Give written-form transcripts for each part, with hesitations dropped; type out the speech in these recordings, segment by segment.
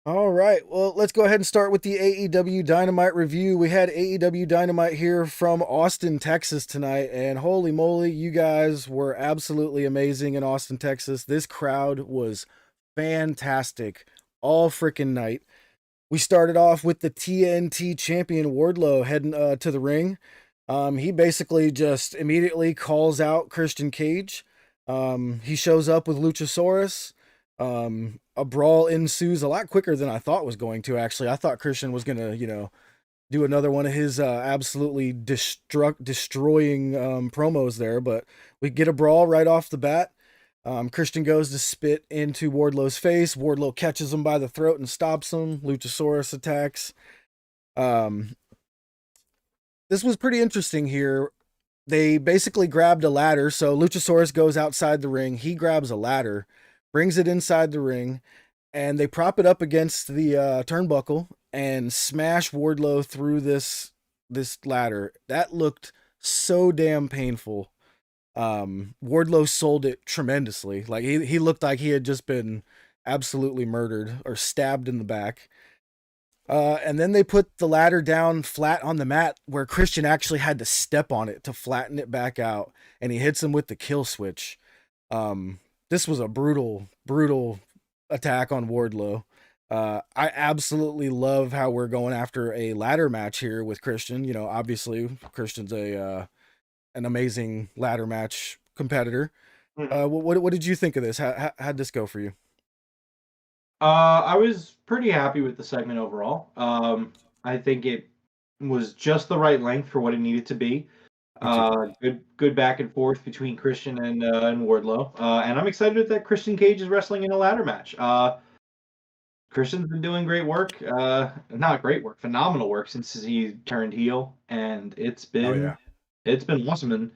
All right. Well, let's go ahead and start with the AEW Dynamite review. We had AEW Dynamite here from Austin, Texas tonight, and holy moly, you guys were absolutely amazing in Austin, Texas. This crowd was fantastic all freaking night. We started off with the TNT champion Wardlow heading to the ring. He basically just immediately calls out Christian Cage. He shows up with Luchasaurus. A brawl ensues a lot quicker than I thought was going to. Actually, I thought Christian was gonna, do another one of his absolutely destroying promos there, but we get a brawl right off the bat. Christian goes to spit into Wardlow's face. Wardlow catches him by the throat and stops him. Luchasaurus attacks. Um, this was pretty interesting here. They basically grabbed a ladder. So Luchasaurus goes outside the ring. He grabs a ladder, brings it inside the ring, and they prop it up against the turnbuckle and smash Wardlow through this ladder. That looked so damn painful. Wardlow sold it tremendously. Like he looked like he had just been absolutely murdered or stabbed in the back. And then they put the ladder down flat on the mat where Christian actually had to step on it to flatten it back out, and he hits him with the kill switch. This was a brutal attack on Wardlow. I absolutely love how we're going after a ladder match here with Christian. You know, obviously Christian's a an amazing ladder match competitor. Mhm. What did you think of this? How'd this go for you? I was pretty happy with the segment overall. I think it was just the right length for what it needed to be. Me too. Good back and forth between Christian and Wardlow. And I'm excited that Christian Cage is wrestling in a ladder match. Christian's been doing great work. Not great work, phenomenal work since he turned heel, and Oh yeah. it's been awesome. And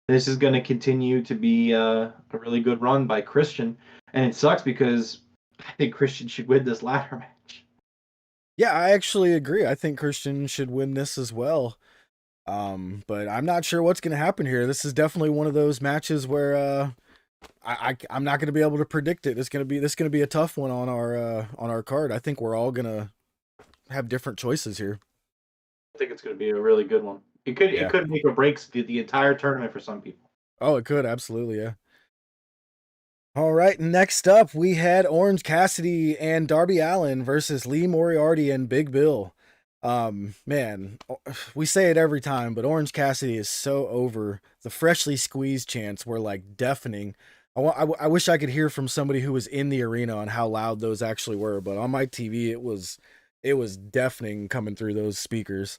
this is going to continue to be a really good run by Christian. And it sucks because I think Christian should win this ladder match. Yeah, I actually agree. I think Christian should win this as well. But I'm not sure what's going to happen here. This is definitely one of those matches where I'm not going to be able to predict it. It's going to be a tough one on our card. I think we're all going to have different choices here. I think it's going to be a really good one. It Yeah. could make or break the entire tournament for some people. Oh, it could absolutely. Yeah. All right. Next up, we had Orange Cassidy and Darby Allin versus Lee Moriarty and Big Bill. Man, we say it every time, but Orange Cassidy is so over. The freshly squeezed chants were like deafening. I wish I could hear from somebody who was in the arena on how loud those actually were, but on my TV it was deafening coming through those speakers.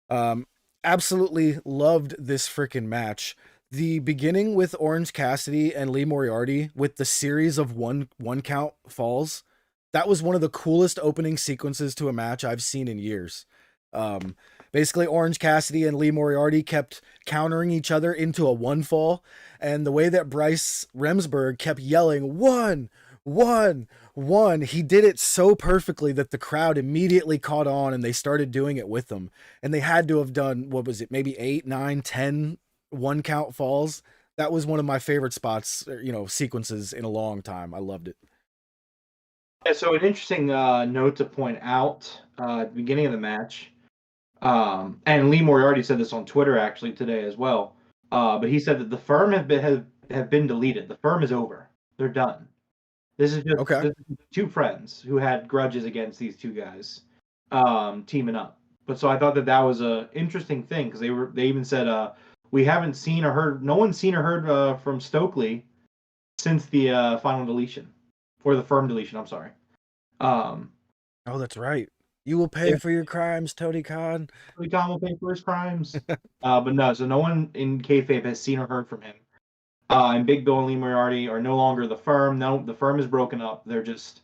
Um, Absolutely loved this freaking match. The beginning with Orange Cassidy and Lee Moriarty with the series of one count falls, that was one of the coolest opening sequences to a match I've seen in years. Um, Basically, Orange Cassidy and Lee Moriarty kept countering each other into a one fall, and the way that Bryce Remsburg kept yelling one, one, he did it so perfectly that the crowd immediately caught on and they started doing it with him. And they had to have done, what was it, maybe 8, 9, 10 one count falls. That was one of my favorite spots, sequences in a long time. I loved it. Yeah, so an interesting note to point out at the beginning of the match, and Lee Moriarty said this on Twitter actually today as well. But he said that the firm have been deleted. The firm is over. They're done. Okay. This is two friends who had grudges against these two guys teaming up. But so I thought that that was a interesting thing because they even said we haven't seen or heard no one's seen or heard from Stokely since the final deletion or the firm deletion. I'm sorry. Um, Oh, that's right. You will pay yeah, for your crimes, Tony Khan. Tom will pay for his crimes. But no, so no one in kayfabe has seen or heard from him. And Big Bill and Lee Moriarty are no longer the firm. No, the firm is broken up. They're just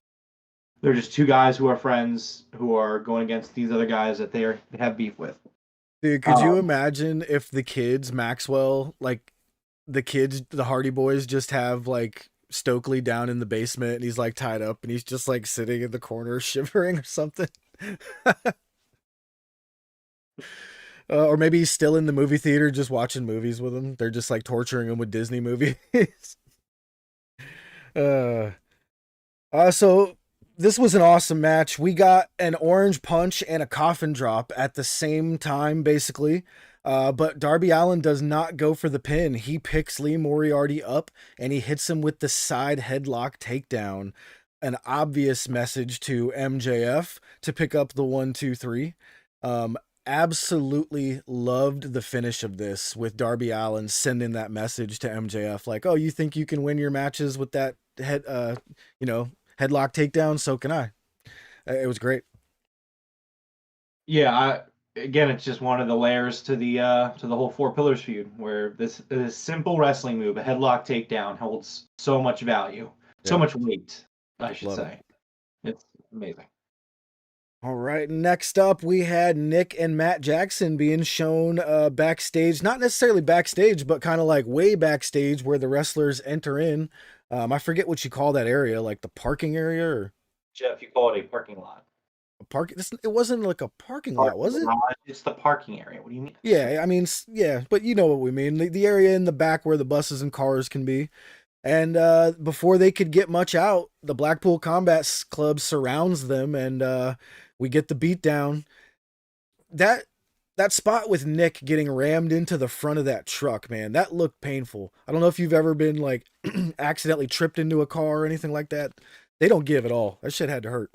two guys who are friends who are going against these other guys that they have beef with. Dude, could you Um, imagine if the kids, Maxwell, like the kids, the Hardy Boys, just have like Stokely down in the basement and he's like tied up and he's just like sitting in the corner shivering or something? Or maybe he's still in the movie theater just watching movies with him. They're just like torturing him with Disney movies. uh, so This was an awesome match. We got an orange punch and a coffin drop at the same time, basically. But Darby Allin does not go for the pin. He picks Lee Moriarty up and he hits him with the side headlock takedown. An obvious message to MJF to pick up the 1, 2, 3. Um, Absolutely loved the finish of this with Darby Allin sending that message to MJF like, "Oh, you think you can win your matches with that you know, headlock takedown? So can I." It was great. Yeah, again, it's just one of the layers to the whole Four Pillars feud, where this simple wrestling move, a headlock takedown, holds so much value, so Yeah, much weight, I should love it. say. It's amazing. All right, next up we had Nick and Matt Jackson being shown backstage, not necessarily backstage, but kind of like way backstage where the wrestlers enter in. I forget what you call that area, like the parking area or Jeff, you call it a parking lot. a park. It wasn't like a parking lot, Parking was it? lot. It's the parking area. What do you mean? Yeah, I mean, yeah, but you know what we mean. The area in the back where the buses and cars can be. And before they could get much out, the Blackpool Combat Club surrounds them, and we get the beatdown. That that spot with Nick getting rammed into the front of that truck, man, that looked painful. I don't know if you've ever been like accidentally tripped into a car or anything like that. They don't give at all. That shit had to hurt.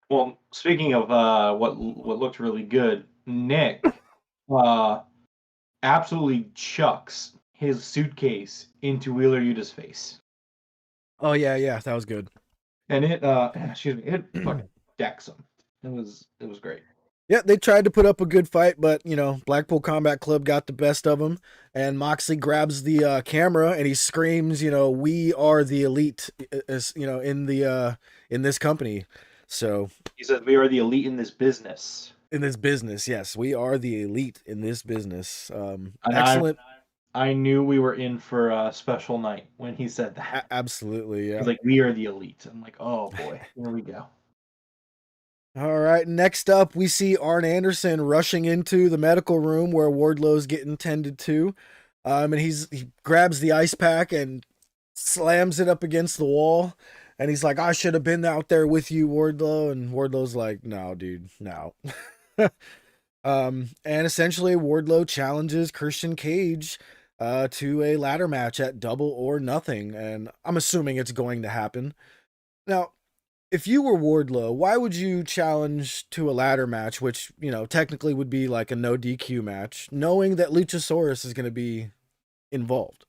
Well, speaking of what looked really good, Nick uh, absolutely chucks his suitcase into Wheeler Yuta's face, Oh yeah, yeah, that was good. and it excuse me, it fucking decks him. It was great. Yeah, they tried to put up a good fight, but you know, Blackpool Combat Club got the best of them, and Moxley grabs the camera and he screams, you know, "We are the elite," as you know, in this company. So He says we are the elite in this business, in this business, yes, we are the elite in this business. and Excellent, I knew we were in for a special night when he said that. absolutely, yeah. He's like, we are the elite. I'm like, oh boy, here we go. All right, next up, we see Arn Anderson rushing into the medical room where Wardlow's getting tended to. And he grabs the ice pack and slams it up against the wall. And he's like, "I should have been out there with you, Wardlow." And Wardlow's like, "No, dude, no." And essentially, Wardlow challenges Christian Cage to a ladder match at Double or Nothing. And I'm assuming it's going to happen. Now, if you were Wardlow, why would you challenge to a ladder match, which, you know, technically would be like a no DQ match, knowing that Luchasaurus is going to be involved?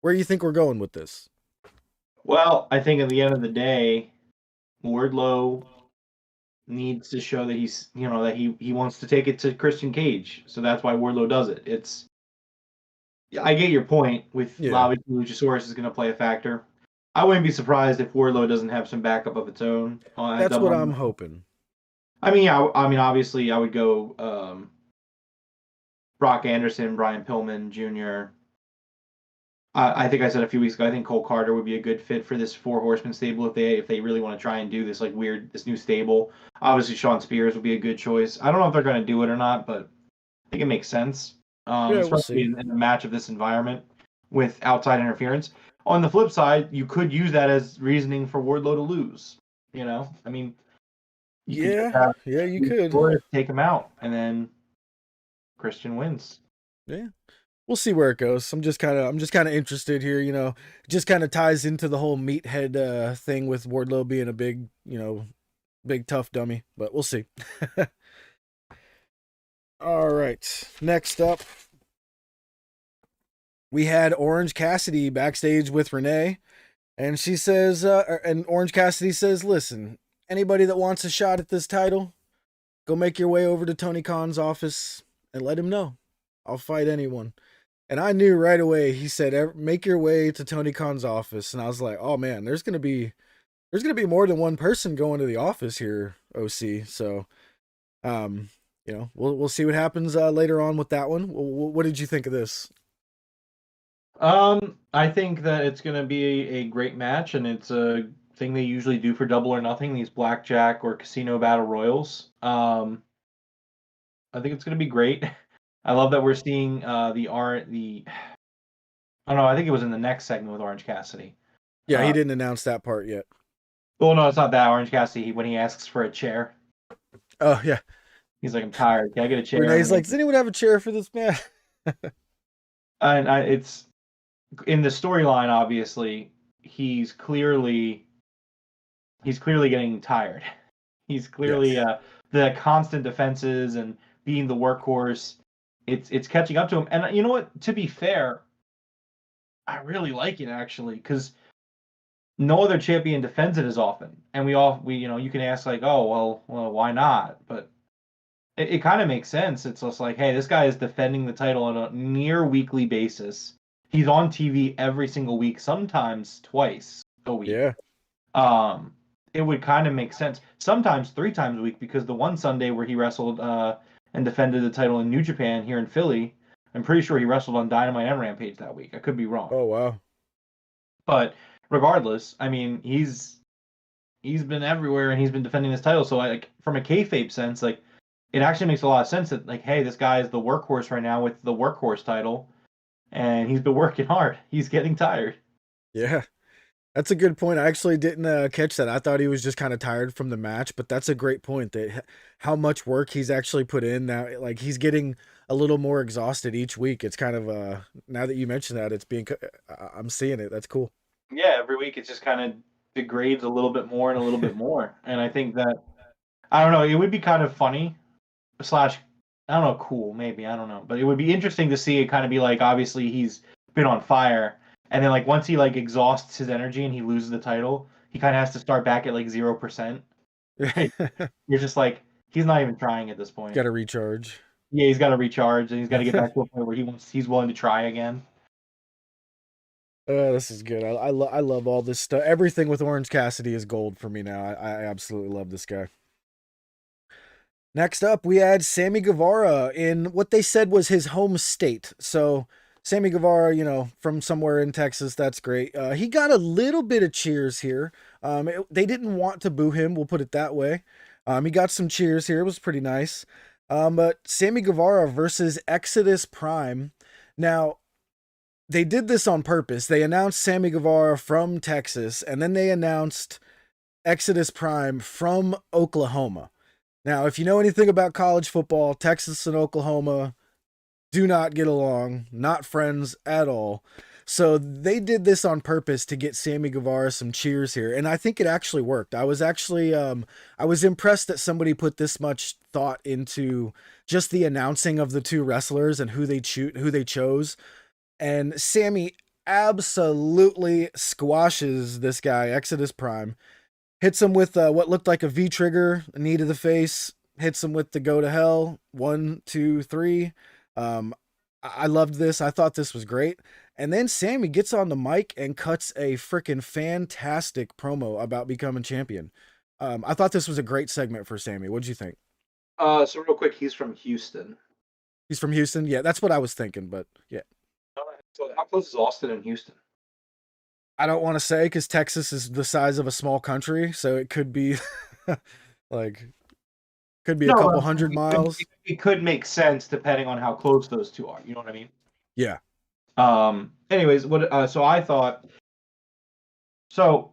Where do you think we're going with this? Well, I think at the end of the day, Wardlow needs to show that he's, that he wants to take it to Christian Cage. So that's why Wardlow does it. I get your point with Yeah, obviously Luchasaurus is going to play a factor. I wouldn't be surprised if Wardlow doesn't have some backup of its own at that's what Double. I'm hoping. I mean, obviously, I would go Brock Anderson, Brian Pillman Jr. I think I said a few weeks ago. I think Cole Carter would be a good fit for this Four Horsemen stable if they really want to try and do this this new stable. Obviously, Sean Spears would be a good choice. I don't know if they're going to do it or not, but I think it makes sense, Yeah, we'll especially see. in a match of this environment with outside interference. On the flip side, you could use that as reasoning for Wardlow to lose. I mean, you could just Yeah, have yeah, you could. take him out, and then Christian wins. Yeah. We'll see where it goes. I'm just kind of interested here, you know. It just kind of ties into the whole meathead thing with Wardlow being a big, you know, big tough dummy, but we'll see. All right. Next up, we had Orange Cassidy backstage with Renee, and she says, and Orange Cassidy says, "Listen, anybody that wants a shot at this title, go make your way over to Tony Khan's office and let him know. I'll fight anyone." And I knew right away. He said, "Make your way to Tony Khan's office," and I was like, "Oh man, there's gonna be more than one person going to the office here, OC." So, um, you know, we'll see what happens later on with that one. What did you think of this? I think that it's going to be a great match, and it's a thing they usually do for Double or Nothing, these blackjack or casino battle royals. I think it's going to be great. I love that we're seeing I don't know, I think it was in the next segment with Orange Cassidy. Yeah, he Uh, didn't announce that part yet. Well, no, it's not that. Orange Cassidy, when he asks for a chair, Oh yeah. he's like, "I'm tired. Can I get a chair?" Renee's like, does anyone have a chair for this man? It's in the storyline. Obviously, he's clearly he's clearly getting tired. He's clearly Yes. the constant defenses and being the workhorse. It's catching up to him. And you know what? To be fair, I really like it actually because no other champion defends it as often. And we you can ask like, oh well, why not? But it kind of makes sense. It's just like, hey, this guy is defending the title on a near weekly basis. He's on TV every single week, sometimes twice a week. Yeah. Um, it would kind of make sense. Sometimes 3 times a week because the one Sunday where he wrestled and defended the title in New Japan here in Philly, I'm pretty sure he wrestled on Dynamite and Rampage that week. I could be wrong, Oh wow. but regardless, I mean, he's been everywhere and he's been defending this title. So like from a kayfabe sense, like it actually makes a lot of sense that like, hey, this guy is the workhorse right now with the workhorse title, and he's been working hard. He's getting tired. Yeah. That's a good point. I actually didn't catch that. I thought he was just kind of tired from the match, but that's a great point that how much work he's actually put in now. Like he's getting a little more exhausted each week. It's kind of now that you mention that, it's being I'm seeing it. That's cool. Yeah, every week it just kind of degrades a little bit more and a little bit more. And I think that I don't know, it would be kind of funny slash I don't know, cool maybe, I don't know, but it would be interesting to see it kind of be like obviously he's been on fire, and then like once he like exhausts his energy and he loses the title, he kind of has to start back at like 0%. Right? You're just like he's not even trying at this point. Got to recharge. Yeah, he's got to recharge and he's got to get back to a point where he's willing to try again. This is good. I love all this stuff. Everything with Orange Cassidy is gold for me now. I absolutely love this guy. Next up, we had Sammy Guevara in what they said was his home state. So, Sammy Guevara, from somewhere in Texas, that's great. He got a little bit of cheers here. They didn't want to boo him, we'll put it that way. He got some cheers here. It was pretty nice. But Sammy Guevara versus Exodus Prime. Now, they did this on purpose. They announced Sammy Guevara from Texas, and then they announced Exodus Prime from Oklahoma. Now, if you know anything about college football, Texas and Oklahoma do not get along, not friends at all. So they did this on purpose to get Sammy Guevara some cheers here, and I think it actually worked. I was actually I was impressed that somebody put this much thought into just the announcing of the two wrestlers and who they chose. And Sammy absolutely squashes this guy, Exodus Prime. Hits him with what looked like a V trigger, a knee to the face. Hits him with the go to hell. 1, 2, 3. I loved this. I thought this was great. And then Sammy gets on the mic and cuts a freaking fantastic promo about becoming champion. I thought this was a great segment for Sammy. What'd you think? So real quick, he's from Houston. He's from Houston? Yeah, that's what I was thinking, but yeah. So how close is Austin and Houston? I don't want to say because Texas is the size of a small country, so it could be like a couple hundred miles. It could make sense depending on how close those two are. You know what I mean? Yeah. Anyways, so I thought. So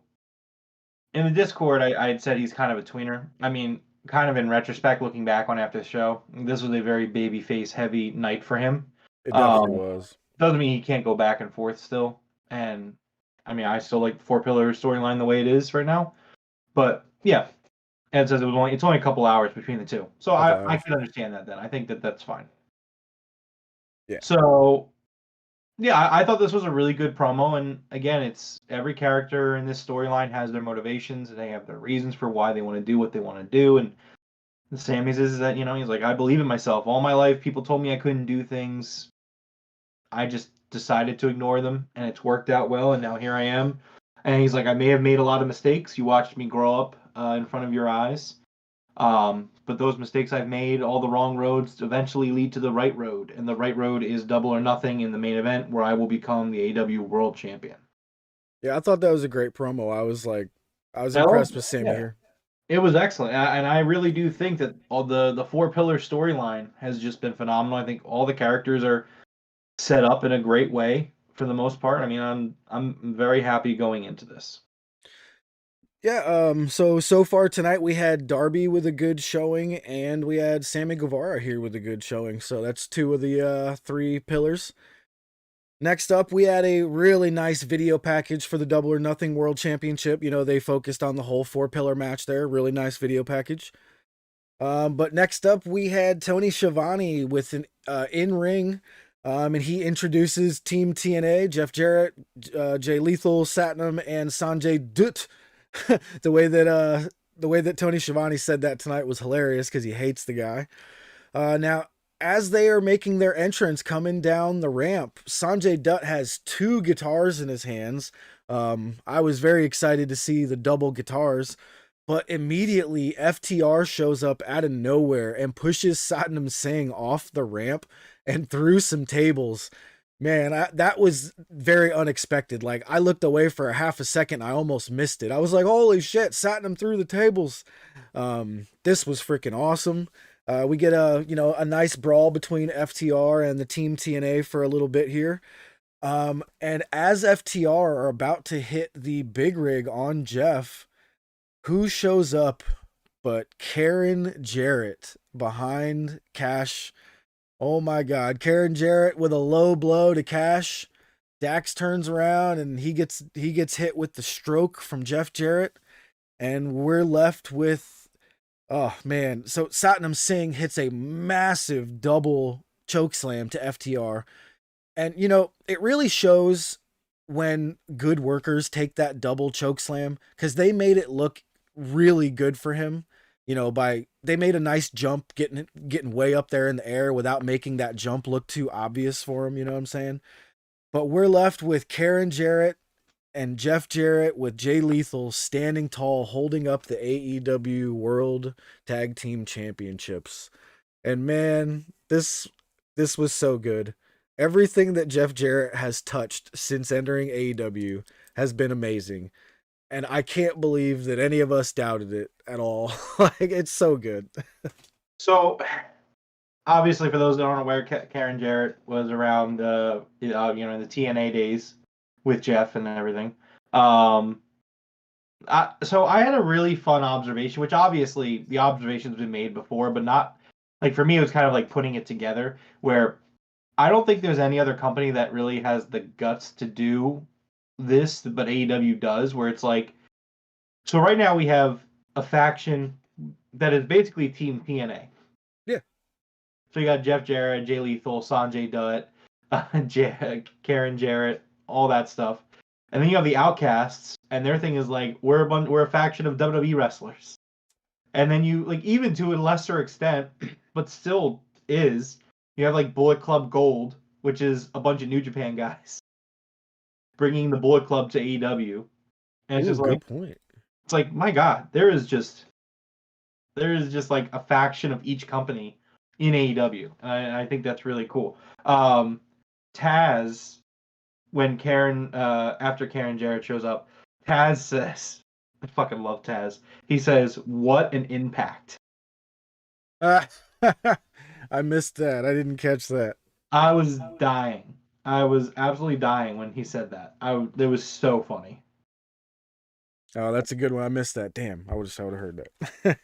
in the Discord, I had said he's kind of a tweener. I mean, kind of in retrospect, looking back on after the show, this was a very babyface heavy night for him. It definitely was. Doesn't mean he can't go back and forth still. And I mean, I still like the Four Pillar storyline the way it is right now. But yeah, Ed says it's only a couple hours between the two, so I can understand that. Then I think that's fine. Yeah. So yeah, I thought this was a really good promo, and again, it's every character in this storyline has their motivations and they have their reasons for why they want to do what they want to do. And the Sammy's is that he's like, I believe in myself. All my life, people told me I couldn't do things. I just decided to ignore them, and it's worked out well, and now here I am. And he's like, I may have made a lot of mistakes. You watched me grow up in front of your eyes. But those mistakes I've made, all the wrong roads, eventually lead to the right road. And the right road is Double or Nothing in the main event, where I will become the AEW World Champion. Yeah, I thought that was a great promo. I was impressed with Sammy here. It was excellent. And I really do think that all the Four Pillar storyline has just been phenomenal. I think all the characters are set up in a great way for the most part. I mean, I'm very happy going into this. Yeah, so far tonight we had Darby with a good showing, and we had Sammy Guevara here with a good showing. So that's two of the three pillars. Next up, we had a really nice video package for the Double or Nothing World Championship. They focused on the whole four pillar match there. Really nice video package. But next up, we had Tony Schiavone with an in ring, and he introduces Team TNA: Jeff Jarrett, Jay Lethal, Satnam, and Sanjay Dutt. The way that Tony Schiavone said that tonight was hilarious because he hates the guy. Now, as they are making their entrance coming down the ramp, Sanjay Dutt has two guitars in his hands. I was very excited to see the double guitars, but immediately FTR shows up out of nowhere and pushes Satnam Singh off the ramp and through some tables. Man, that was very unexpected. Like, I looked away for a half a second. I almost missed it. I was like, holy shit, Satnam through the tables. This was freaking awesome. We get a nice brawl between FTR and the Team TNA for a little bit here. And as FTR are about to hit the big rig on Jeff, who shows up but Karen Jarrett behind Cash? Oh my God. Karen Jarrett with a low blow to Cash. Dax turns around and he gets hit with the stroke from Jeff Jarrett. And we're left with, oh man. So Satnam Singh hits a massive double choke slam to FTR. And it really shows when good workers take that double choke slam, because they made it look really good for him. They made a nice jump, getting way up there in the air without making that jump look too obvious for him. You know what I'm saying? But we're left with Karen Jarrett and Jeff Jarrett with Jay Lethal standing tall, holding up the AEW World Tag Team Championships. And man, this was so good. Everything that Jeff Jarrett has touched since entering AEW has been amazing. And I can't believe that any of us doubted it at all. Like, it's so good. So, obviously, for those that aren't aware, Karen Jarrett was around, in the TNA days with Jeff and everything. So I had a really fun observation, which obviously the observation's been made before, but not like for me. It was kind of like putting it together. Where I don't think there's any other company that really has the guts to do this, but AEW does. Where it's like, so right now we have a faction that is basically Team TNA. Yeah. So you got Jeff Jarrett, Jay Lethal, Sanjay Dutt, Karen Jarrett, all that stuff. And then you have the Outcasts, and their thing is like, we're a faction of WWE wrestlers. And then you, like, even to a lesser extent, but still is, you have like Bullet Club Gold, which is a bunch of New Japan guys bringing the Bullet Club to AEW. And it's Ooh, just good like, point. it's like, my God, there is just like a faction of each company in AEW. And I think that's really cool. Taz, when after Karen Jarrett shows up, Taz says, I fucking love Taz. He says, "What an impact." Uh, I missed that. I didn't catch that. I was dying. I was absolutely dying when he said that. It was so funny. Oh, that's a good one. I missed that. Damn, I would have heard that.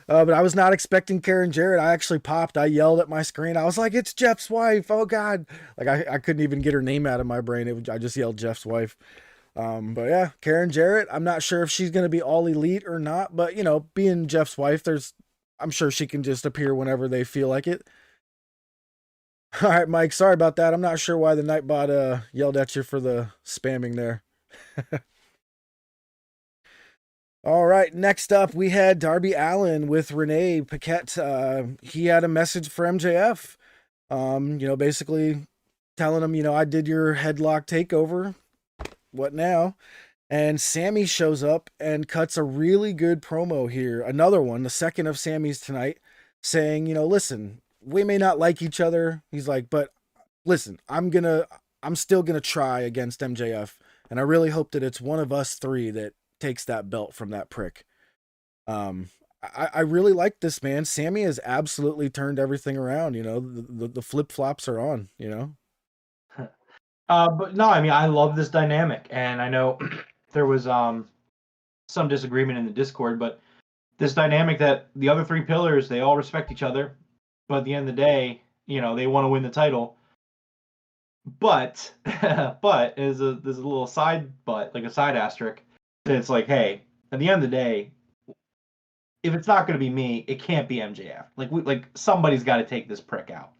But I was not expecting Karen Jarrett. I actually popped. I yelled at my screen. I was like, "It's Jeff's wife!" Oh God! Like I couldn't even get her name out of my brain. I just yelled Jeff's wife. But yeah, Karen Jarrett. I'm not sure if she's gonna be all elite or not. But being Jeff's wife, I'm sure she can just appear whenever they feel like it. All right, Mike. Sorry about that. I'm not sure why the Nightbot yelled at you for the spamming there. All right, next up we had Darby Allin with Renee Paquette. He had a message for MJF. Basically telling him, I did your headlock takeover. What now? And Sammy shows up and cuts a really good promo here. Another one, the second of Sammy's tonight, saying, listen, we may not like each other. He's like, but listen, I'm still gonna try against MJF, and I really hope that it's one of us three that takes that belt from that prick. I really like this, man. Sammy has absolutely turned everything around. The flip flops are on. But no, I mean, I love this dynamic, and I know there was some disagreement in the Discord, but this dynamic that the other three pillars, they all respect each other, but at the end of the day, they want to win the title. But but there's a little side but, like a side asterisk. It's like, hey, at the end of the day, if it's not going to be me, it can't be MJF. Like somebody's got to take this prick out.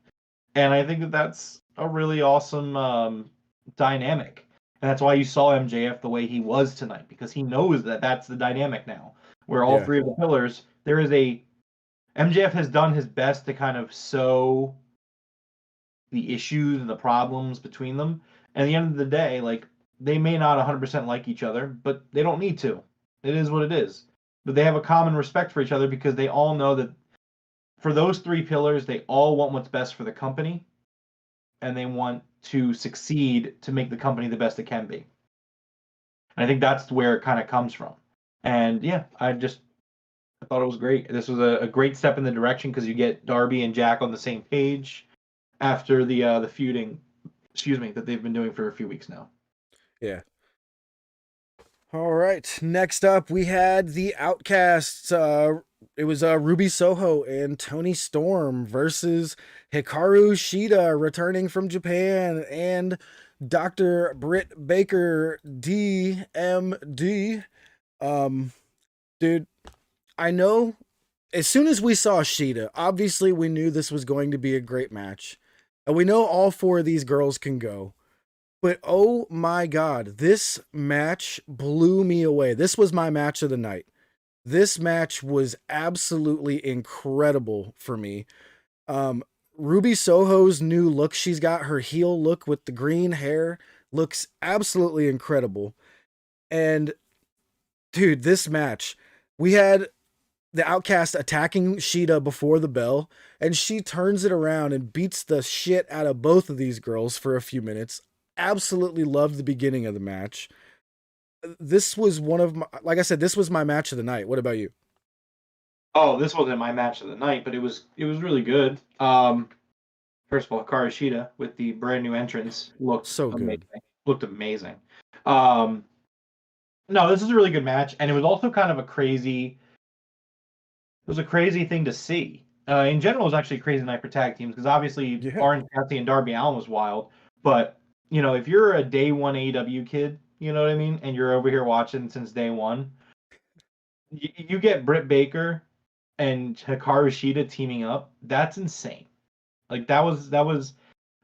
And I think that that's a really awesome dynamic. And that's why you saw MJF the way he was tonight, because he knows that that's the dynamic now, where all three of the pillars, MJF has done his best to kind of sow the issues and the problems between them. And at the end of the day, like, they may not 100% like each other, but they don't need to. It is what it is. But they have a common respect for each other because they all know that for those three pillars, they all want what's best for the company, and they want to succeed to make the company the best it can be. And I think that's where it kind of comes from. And yeah, I thought it was great. This was a great step in the direction because you get Darby and Jack on the same page after the feuding, that they've been doing for a few weeks now. Yeah. All right. Next up, we had the Outcasts. It was Ruby Soho and Tony Storm versus Hikaru Shida returning from Japan and Dr. Britt Baker, DMD. Dude, I know as soon as we saw Shida, obviously we knew this was going to be a great match. And we know all four of these girls can go. But oh my God, this match blew me away. This was my match of the night. This match was absolutely incredible for me. Ruby Soho's new look, she's got her heel look with the green hair, looks absolutely incredible. And dude, this match, we had the Outcast attacking Shida before the bell, and she turns it around and beats the shit out of both of these girls for a few minutes. Absolutely loved the beginning of the match. This was one of my, like I said, this was my match of the night. What about you? Oh, this wasn't my match of the night, but it was really good. First of all, Hikaru Shida with the brand new entrance looked So amazing. good. Looked amazing. No, this is a really good match, and it was also kind of a crazy thing to see. In general, it was actually a crazy night for tag teams because obviously Orange Cassidy and Darby Allin was wild, but if you're a day one AEW kid, you know what I mean, and you're over here watching since day one, you get Britt Baker and Hikaru Shida teaming up. That's insane. Like that was.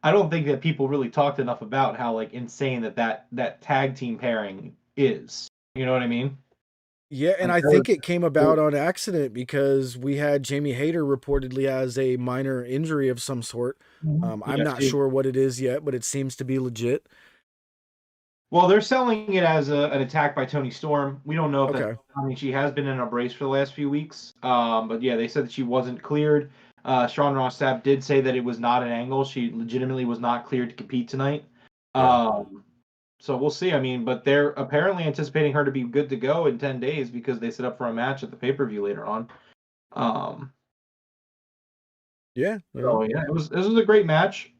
I don't think that people really talked enough about how like insane that tag team pairing is. You know what I mean? Yeah, and I think it came about on accident because we had Jamie Hayter reportedly has a minor injury of some sort. I'm not sure what it is yet, but it seems to be legit. Well, they're selling it as an attack by Tony Storm. We don't know if that. I mean, she has been in a brace for the last few weeks. But yeah, they said that she wasn't cleared. Sean Ross Sapp did say that it was not an angle. She legitimately was not cleared to compete tonight. So we'll see. I mean, but they're apparently anticipating her to be good to go in 10 days because they set up for a match at the pay-per-view later on. Yeah. So yeah, this was a great match.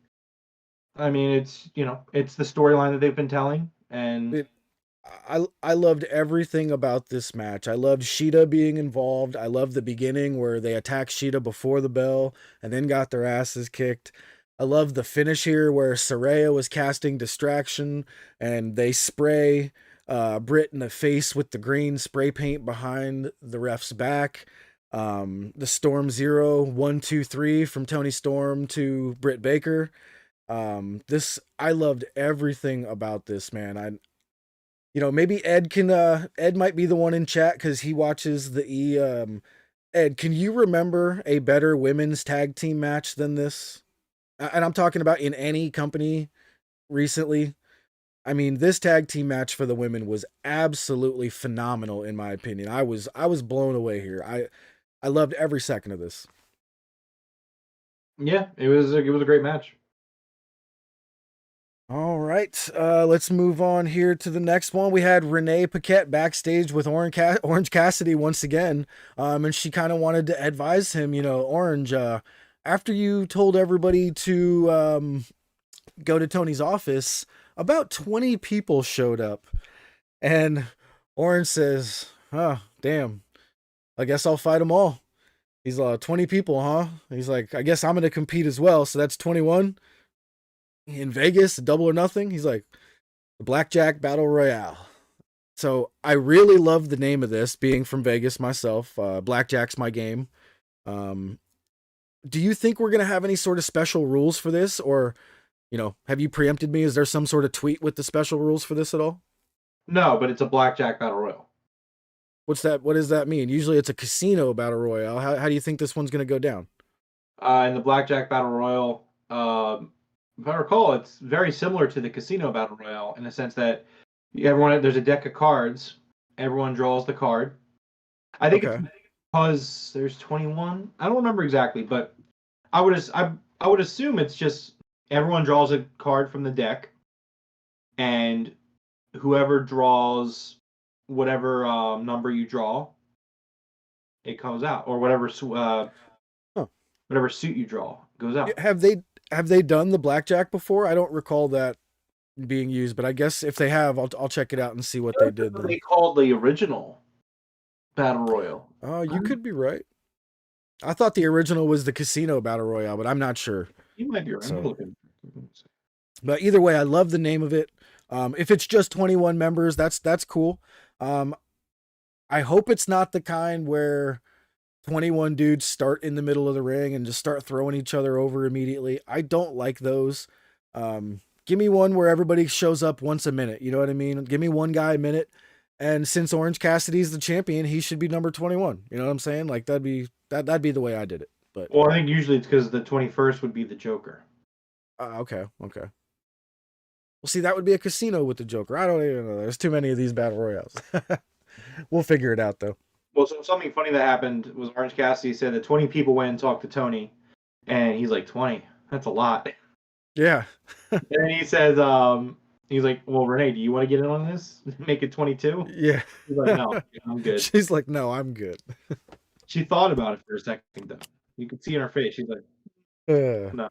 I mean, it's it's the storyline that they've been telling, and I loved everything about this match. I loved Shida being involved. I loved the beginning where they attacked Shida before the bell and then got their asses kicked. I love the finish here where Saraya was casting distraction and they spray Britt in the face with the green spray paint behind the ref's back. The Storm 0, 1, 2, 3 from Tony Storm to Britt Baker. I loved everything about this, man. Maybe Ed might be the one in chat because he watches the Ed, can you remember a better women's tag team match than this? And I'm talking about in any company recently. I mean, this tag team match for the women was absolutely phenomenal in my opinion. I was blown away here. I loved every second of this. Yeah, it was a great match. All right, let's move on here to the next one. We had Renee Paquette backstage with Orange Cassidy once again, and she kind of wanted to advise him, Orange, after you told everybody to go to Tony's office, about 20 people showed up, and Orange says, Huh, damn. I guess I'll fight them all. He's 20 people, huh? He's like, I guess I'm gonna compete as well. So that's 21 in Vegas, double or nothing. He's like, the Blackjack Battle Royale. So I really love the name of this, being from Vegas myself. Blackjack's my game. Um, do you think we're gonna have any sort of special rules for this, or have you preempted me? Is there some sort of tweet with the special rules for this at all? No, but it's a blackjack battle royal. What's that? What does that mean? Usually it's a casino battle royale. How do you think this one's gonna go down? In the blackjack battle royal, if I recall, it's very similar to the casino battle royale in the sense that everyone there's a deck of cards. Everyone draws the card. I think it's Okay. because there's 21. I don't remember exactly, but I would assume it's just everyone draws a card from the deck, and whoever draws whatever number you draw, it comes out, or Huh. whatever suit you draw goes out. Have they done the blackjack before? I don't recall that being used, but I guess if they have, I'll check it out and see what they did They then. called the original battle royal. Oh, you could be right. I thought the original was the casino battle royale, but I'm not sure. You might be right. I'm So, looking. but either way, I love the name of it. If it's just 21 members, that's cool. Um, I hope it's not the kind where 21 dudes start in the middle of the ring and just start throwing each other over immediately. I don't like those. Give me one where everybody shows up once a minute. You know what I mean? Give me one guy a minute. And since Orange Cassidy's the champion, he should be number 21. You know what I'm saying? Like that'd be the way I did it. But Well, I think usually it's because the 21st would be the Joker. okay. Well, see, that would be a casino with the Joker. I don't even know. There's too many of these battle royales. We'll figure it out though. Well, so something funny that happened was Orange Cassidy said that 20 people went and talked to Tony, and he's like, 20? That's a lot. Yeah. And then he's like, well, Renee, do you want to get in on this? Make it 22? Yeah. He's like, no, I'm good. She's like, no, I'm good. She thought about it for a second, though. You could see in her face. She's like, Uh, no.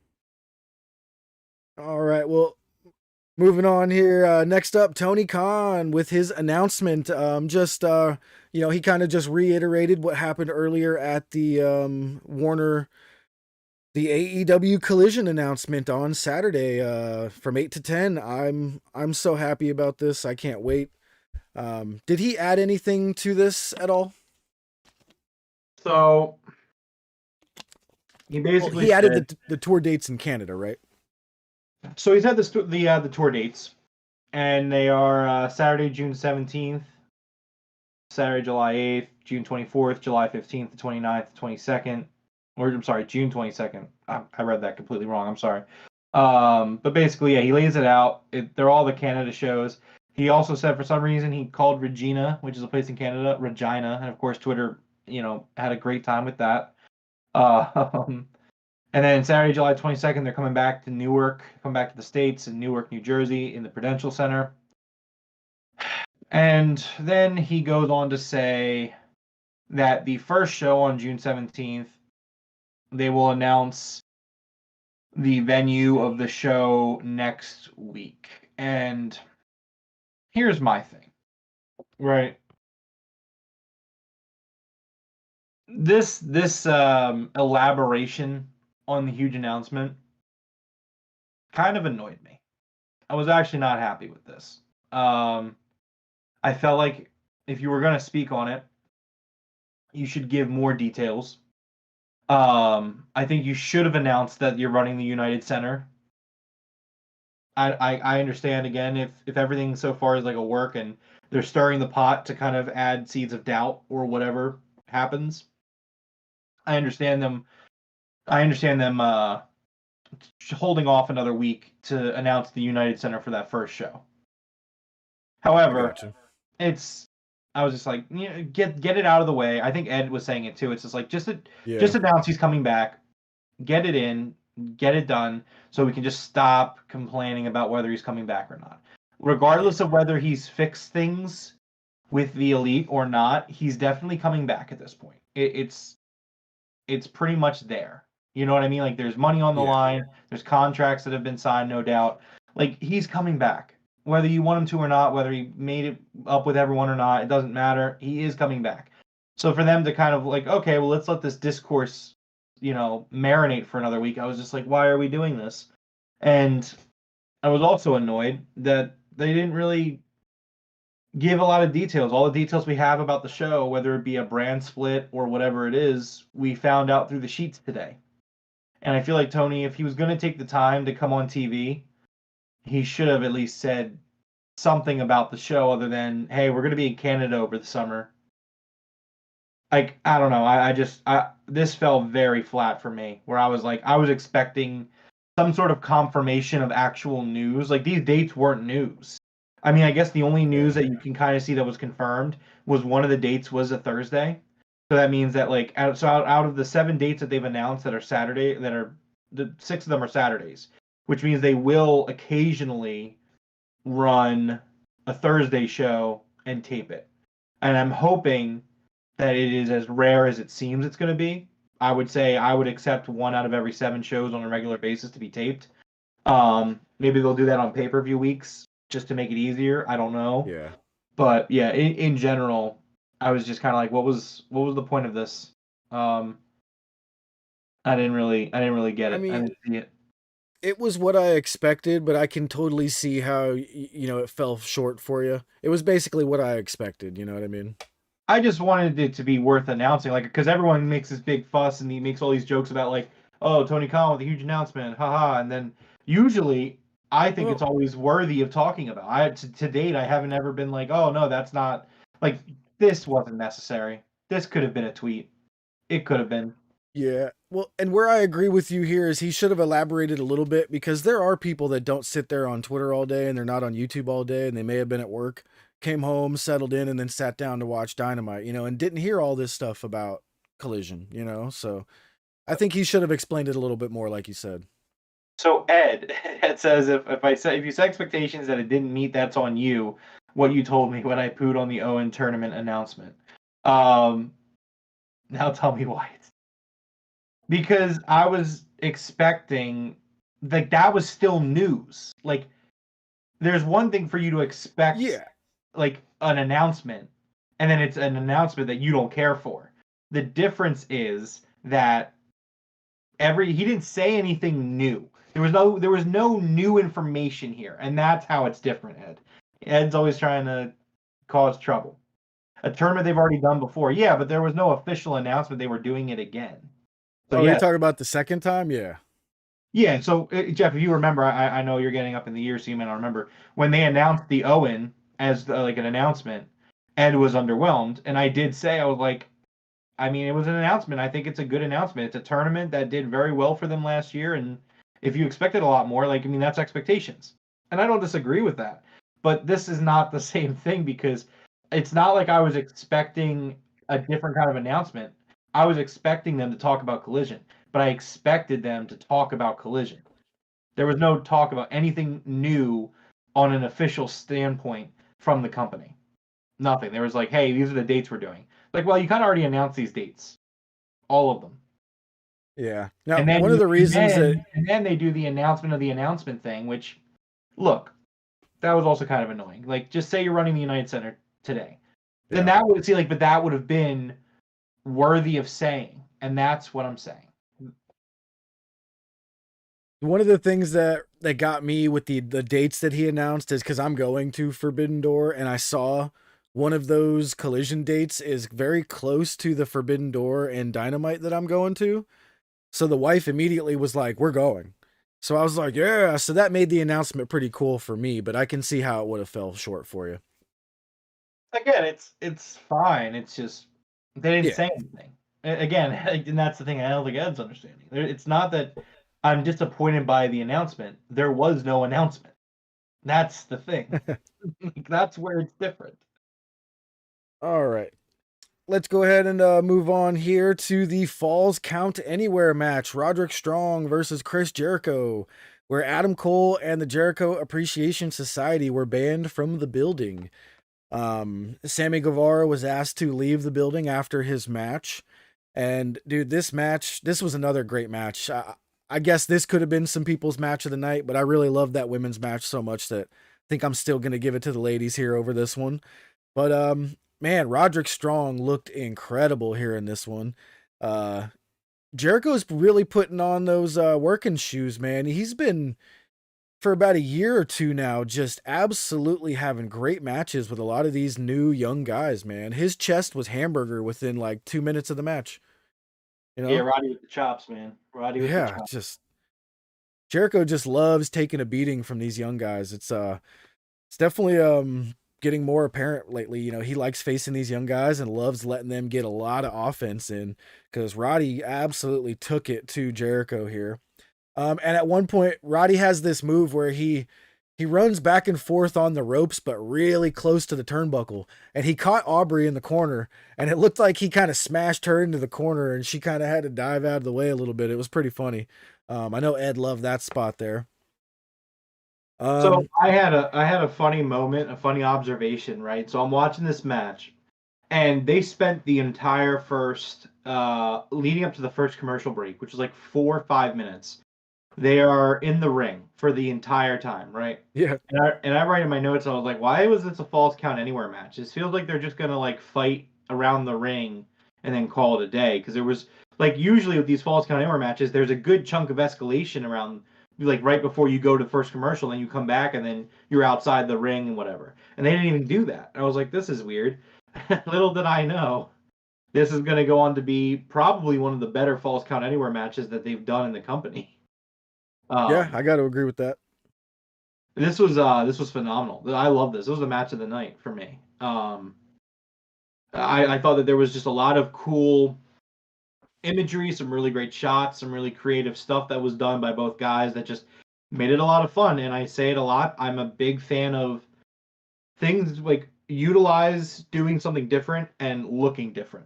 all right. Well, moving on here. Next up, Tony Khan with his announcement. He kind of just reiterated what happened earlier at the Warner, the AEW Collision announcement on Saturday, from 8 to 10. I'm so happy about this. I can't wait. Did he add anything to this at all? So he Well, basically he added said, the tour dates in Canada, right? so he's had the tour dates, and they are Saturday, June 17th, Saturday, July 8th, June 24th, July 15th, the 29th, 22nd, or I'm sorry, June 22nd. I read that completely wrong. I'm sorry. But basically, yeah, he lays it out. They're all the Canada shows. He also said for some reason he called Regina, which is a place in Canada, Regina, and of course Twitter, had a great time with that. Um, and then Saturday, July 22nd, they're coming back to Newark, come back to the States in Newark, New Jersey, in the Prudential Center. And then he goes on to say that the first show on June 17th, they will announce the venue of the show next week. And here's my thing, right? This elaboration on the huge announcement kind of annoyed me. I was actually not happy with this. I felt like if you were going to speak on it, you should give more details. I think you should have announced that you're running the United Center. I understand again if everything so far is like a work and they're stirring the pot to kind of add seeds of doubt or whatever happens. I understand them. I understand them holding off another week to announce the United Center for that first show. I However, got you. I was just like, get it out of the way. I think Ed was saying it too. It's just like just Yeah. announce he's coming back, get it in, get it done, so we can just stop complaining about whether he's coming back or not. Regardless of whether he's fixed things with the elite or not, he's definitely coming back at this point. It's pretty much there. You know what I mean? Like there's money on the Yeah. line, there's contracts that have been signed, no doubt. Like he's coming back. whether you want him to or not, whether he made it up with everyone or not, it doesn't matter. He is coming back. So for them to kind of like, okay, well, let's let this discourse, marinate for another week. I was just like, why are we doing this? And I was also annoyed that they didn't really give a lot of details. All the details we have about the show, whether it be a brand split or whatever it is, we found out through the sheets today. And I feel like Tony, if he was going to take the time to come on TV, he should have at least said something about the show other than, hey, we're going to be in Canada over the summer. Like, I don't know. This fell very flat for me, where I was like, I was expecting some sort of confirmation of actual news. Like, these dates weren't news. I mean, I guess the only news that you can kind of see that was confirmed was one of the dates was a Thursday. So that means that, like, out of the 7 dates that they've announced that are Saturday, the 6 of them are Saturdays, which means they will occasionally run a Thursday show and tape it. And I'm hoping that it is as rare as it seems it's going to be. I would say I would accept 1 out of every 7 shows on a regular basis to be taped. Maybe they'll do that on pay-per-view weeks just to make it easier. I don't know. Yeah. But yeah, in general, I was just kind of like, what was the point of this? I didn't really get it. I didn't see it. It was what I expected, but I can totally see how it fell short for you. It was basically what I expected. You know what I mean? I just wanted it to be worth announcing, like, because everyone makes this big fuss and he makes all these jokes about, like, oh, Tony Khan with a huge announcement, haha, and then usually I think it's always worthy of talking about. To date, I haven't ever been like, oh no, that's not, like, this wasn't necessary. This could have been a tweet. It could have been. Yeah. Well, and where I agree with you here is he should have elaborated a little bit, because there are people that don't sit there on Twitter all day and they're not on YouTube all day, and they may have been at work, came home, settled in, and then sat down to watch Dynamite, and didn't hear all this stuff about Collision, so I think he should have explained it a little bit more, like you said. So Ed says, if you set expectations that it didn't meet, that's on you. What you told me when I pooed on the Owen tournament announcement. Now tell me why. Because I was expecting, like, that was still news. Like, there's one thing for you to expect, like, an announcement, and then it's an announcement that you don't care for. The difference is that he didn't say anything new. There was no new information here, and that's how it's different, Ed. Ed's always trying to cause trouble. A tournament they've already done before, yeah, but there was no official announcement they were doing it again. So you're talking about the second time? Yeah. Yeah, so Jeff, if you remember, I know you're getting up in the years, so you may not remember, when they announced the Owen as like an announcement, Ed was underwhelmed, and I did say, I was like, I mean, it was an announcement. I think it's a good announcement. It's a tournament that did very well for them last year, and if you expected a lot more, like, I mean, that's expectations. And I don't disagree with that. But this is not the same thing, because it's not like I was expecting a different kind of announcement. I was expecting them to talk about Collision, but I expected them to talk about Collision. There was no talk about anything new on an official standpoint from the company. Nothing. There was like, hey, these are the dates we're doing. Like, well, you kind of already announced these dates. All of them. Yeah. Now, one of the reasons and then they do the announcement of the announcement thing, which, look, that was also kind of annoying. Like, just say you're running the United Center today. Then that would but that would have been worthy of saying, and that's what I'm saying. One of the things that got me with the dates that he announced is because I'm going to Forbidden Door, and I saw one of those Collision dates is very close to the Forbidden Door and Dynamite that I'm going to. So the wife immediately was like, we're going. So I was like, yeah. So that made the announcement pretty cool for me, but I can see how it would have fell short for you. Again, it's fine. It's just they didn't say anything. Again, and that's the thing I don't think Ed's understanding. It's not that I'm disappointed by the announcement. There was no announcement. That's the thing. That's where it's different. All right. Let's go ahead and move on here to the Falls Count Anywhere match. Roderick Strong versus Chris Jericho, where Adam Cole and the Jericho Appreciation Society were banned from the building. Sammy Guevara was asked to leave the building after his match. And dude, this was another great match. I guess this could have been some people's match of the night, but I really loved that women's match so much that think I'm still gonna give it to the ladies here over this one. But man, Roderick Strong looked incredible here in this one. Uh, Jericho's really putting on those working shoes, man. He's been for about a year or two now, just absolutely having great matches with a lot of these new young guys, man. His chest was hamburger within like 2 minutes of the match. You Yeah, know? Roddy with the chops, man. Roddy with the Yeah, chops. just Jericho just loves taking a beating from these young guys. It's definitely getting more apparent lately. You know, he likes facing these young guys and loves letting them get a lot of offense in because Roddy absolutely took it to Jericho here. And at one point, Roddy has this move where he runs back and forth on the ropes, but really close to the turnbuckle. And he caught Aubrey in the corner, and it looked like he kind of smashed her into the corner, and she kind of had to dive out of the way a little bit. It was pretty funny. I know Ed loved that spot there. So Um, I had a funny moment, a funny observation, right? So I'm watching this match, and they spent the entire first leading up to the first commercial break, which was like 4 or 5 minutes. They are in the ring for the entire time, right? yeah, And I write in my notes, I was like, why was this a false count anywhere match? This feels like they're just gonna like fight around the ring and then call it a day. Because there was like usually with these false count anywhere matches, there's a good chunk of escalation around like right before you go to first commercial, and you come back and then you're outside the ring and whatever. And they didn't even do that. I was like, this is weird. Little did I know this is gonna go on to be probably one of the better false count anywhere matches that they've done in the company. yeah, Um, I got to agree with that. this was phenomenal. I love this. This was the match of the night for me. I thought that there was just a lot of cool imagery, some really great shots, some really creative stuff that was done by both guys that just made it a lot of fun. And I say it a lot. I'm a big fan of things like utilize doing something different and looking different.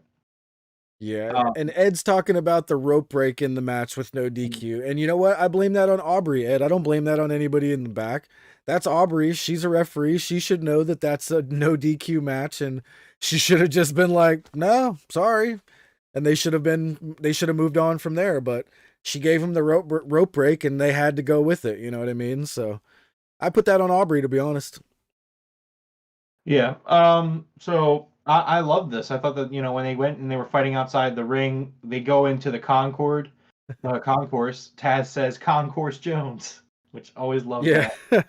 Yeah, Um, and Ed's talking about the rope break in the match with no DQ. And you know what? I blame that on Aubrey, Ed. I don't blame that on anybody in the back. That's Aubrey. She's a referee. She should know that that's a no DQ match, and she should have just been like, "No, sorry." And they should have moved on from there, but she gave him the rope break and they had to go with it, you know what I mean? So, I put that on Aubrey to be honest. Yeah. So I love this. I thought that, when they went and they were fighting outside the ring, they go into the concourse. Taz says Concourse Jones, which always love Yeah. that.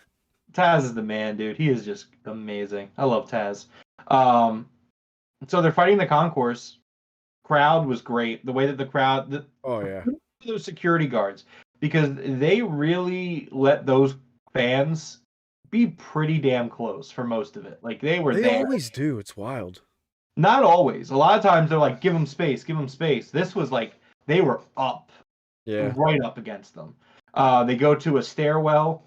Taz is the man, dude. He is just amazing. I love Taz. Um, so they're fighting the concourse. Crowd was great. The way that the crowd, Oh yeah. those security guards, because they really let those fans be pretty damn close for most of it. Like they were They there. always do. It's wild. Not always. A lot of times they're like, give them space, give them space. This was like they were up, Yeah. right up against them. They go to a stairwell.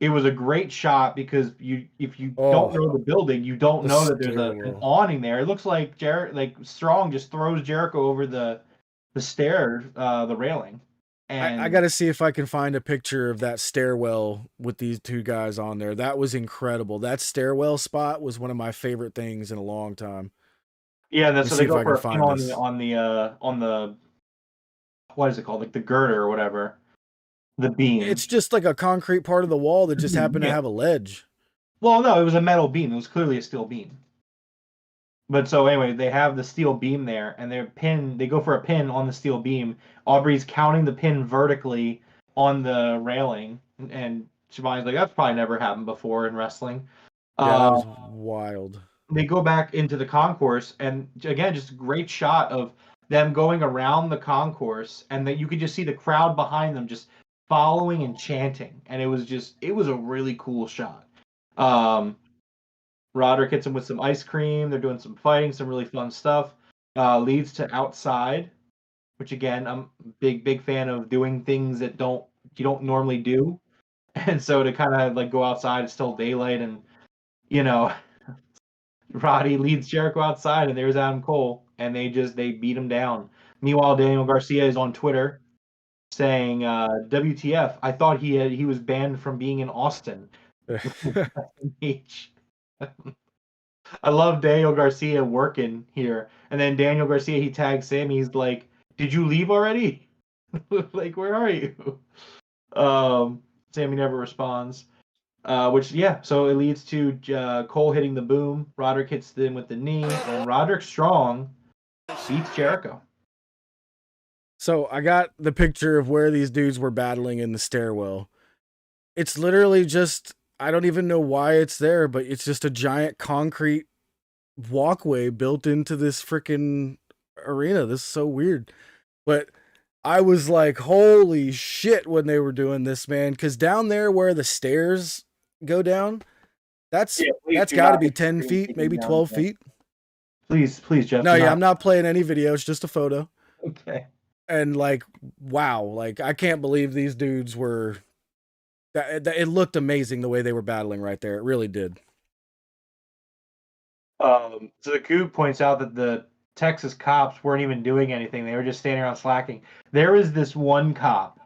It was a great shot because if you don't Oh, know the building, you don't the know that there's an stairwell. awning there. It looks like like Strong just throws Jericho over the stair, the railing, I and got to see if I can find a picture of that stairwell with these two guys on there. That was incredible. That stairwell spot was one of my favorite things in a long time. yeah, Let me so see they if go I for can a pin find this. on the what is it called, like the girder or whatever, the beam. It's just like a concrete part of the wall that just happened to Yeah. have a ledge. Well, no, it was a metal beam. It was clearly a steel beam. But so anyway, they have the steel beam there, and they go for a pin on the steel beam. Aubrey's counting the pin vertically on the railing, and Shivani's like, that's probably never happened before in wrestling. Yeah, that Uh, was wild. they go back into the concourse, and again, just a great shot of them going around the concourse, and that you could just see the crowd behind them just following and chanting, and it was a really cool shot. Um, Roderick hits him with some ice cream. They're doing some fighting, some really fun stuff. Leads to outside, which again, I'm a big fan of doing things that you don't normally do. And so to kind of like go outside, it's still daylight, and you know, Roddy leads Jericho outside, and there's Adam Cole, and they beat him down. Meanwhile, Daniel Garcia is on Twitter saying, "WTF? I thought he was banned from being in Austin." I love Daniel Garcia working here. And then Daniel Garcia, he tags Sammy. He's like, "Did you leave already? Like, where are you?" Sammy never responds. Which, yeah, so it leads to Cole hitting the boom. Roderick hits them with the knee, and Roderick Strong beats Jericho. So I got the picture of where these dudes were battling in the stairwell. It's literally just, I don't even know why it's there, but it's just a giant concrete walkway built into this freaking arena. This is so weird. But I was like, holy shit, when they were doing this, man. Because down there where the stairs go down, that's got to be 10 feet, maybe 12 feet. Please, Jeff. No, yeah, I'm not playing any video. It's just a photo. Okay. And like, wow, like I can't believe these dudes were. It looked amazing the way they were battling right there. It really did. So the Coop points out that the Texas cops weren't even doing anything. They were just standing around slacking. There was this one cop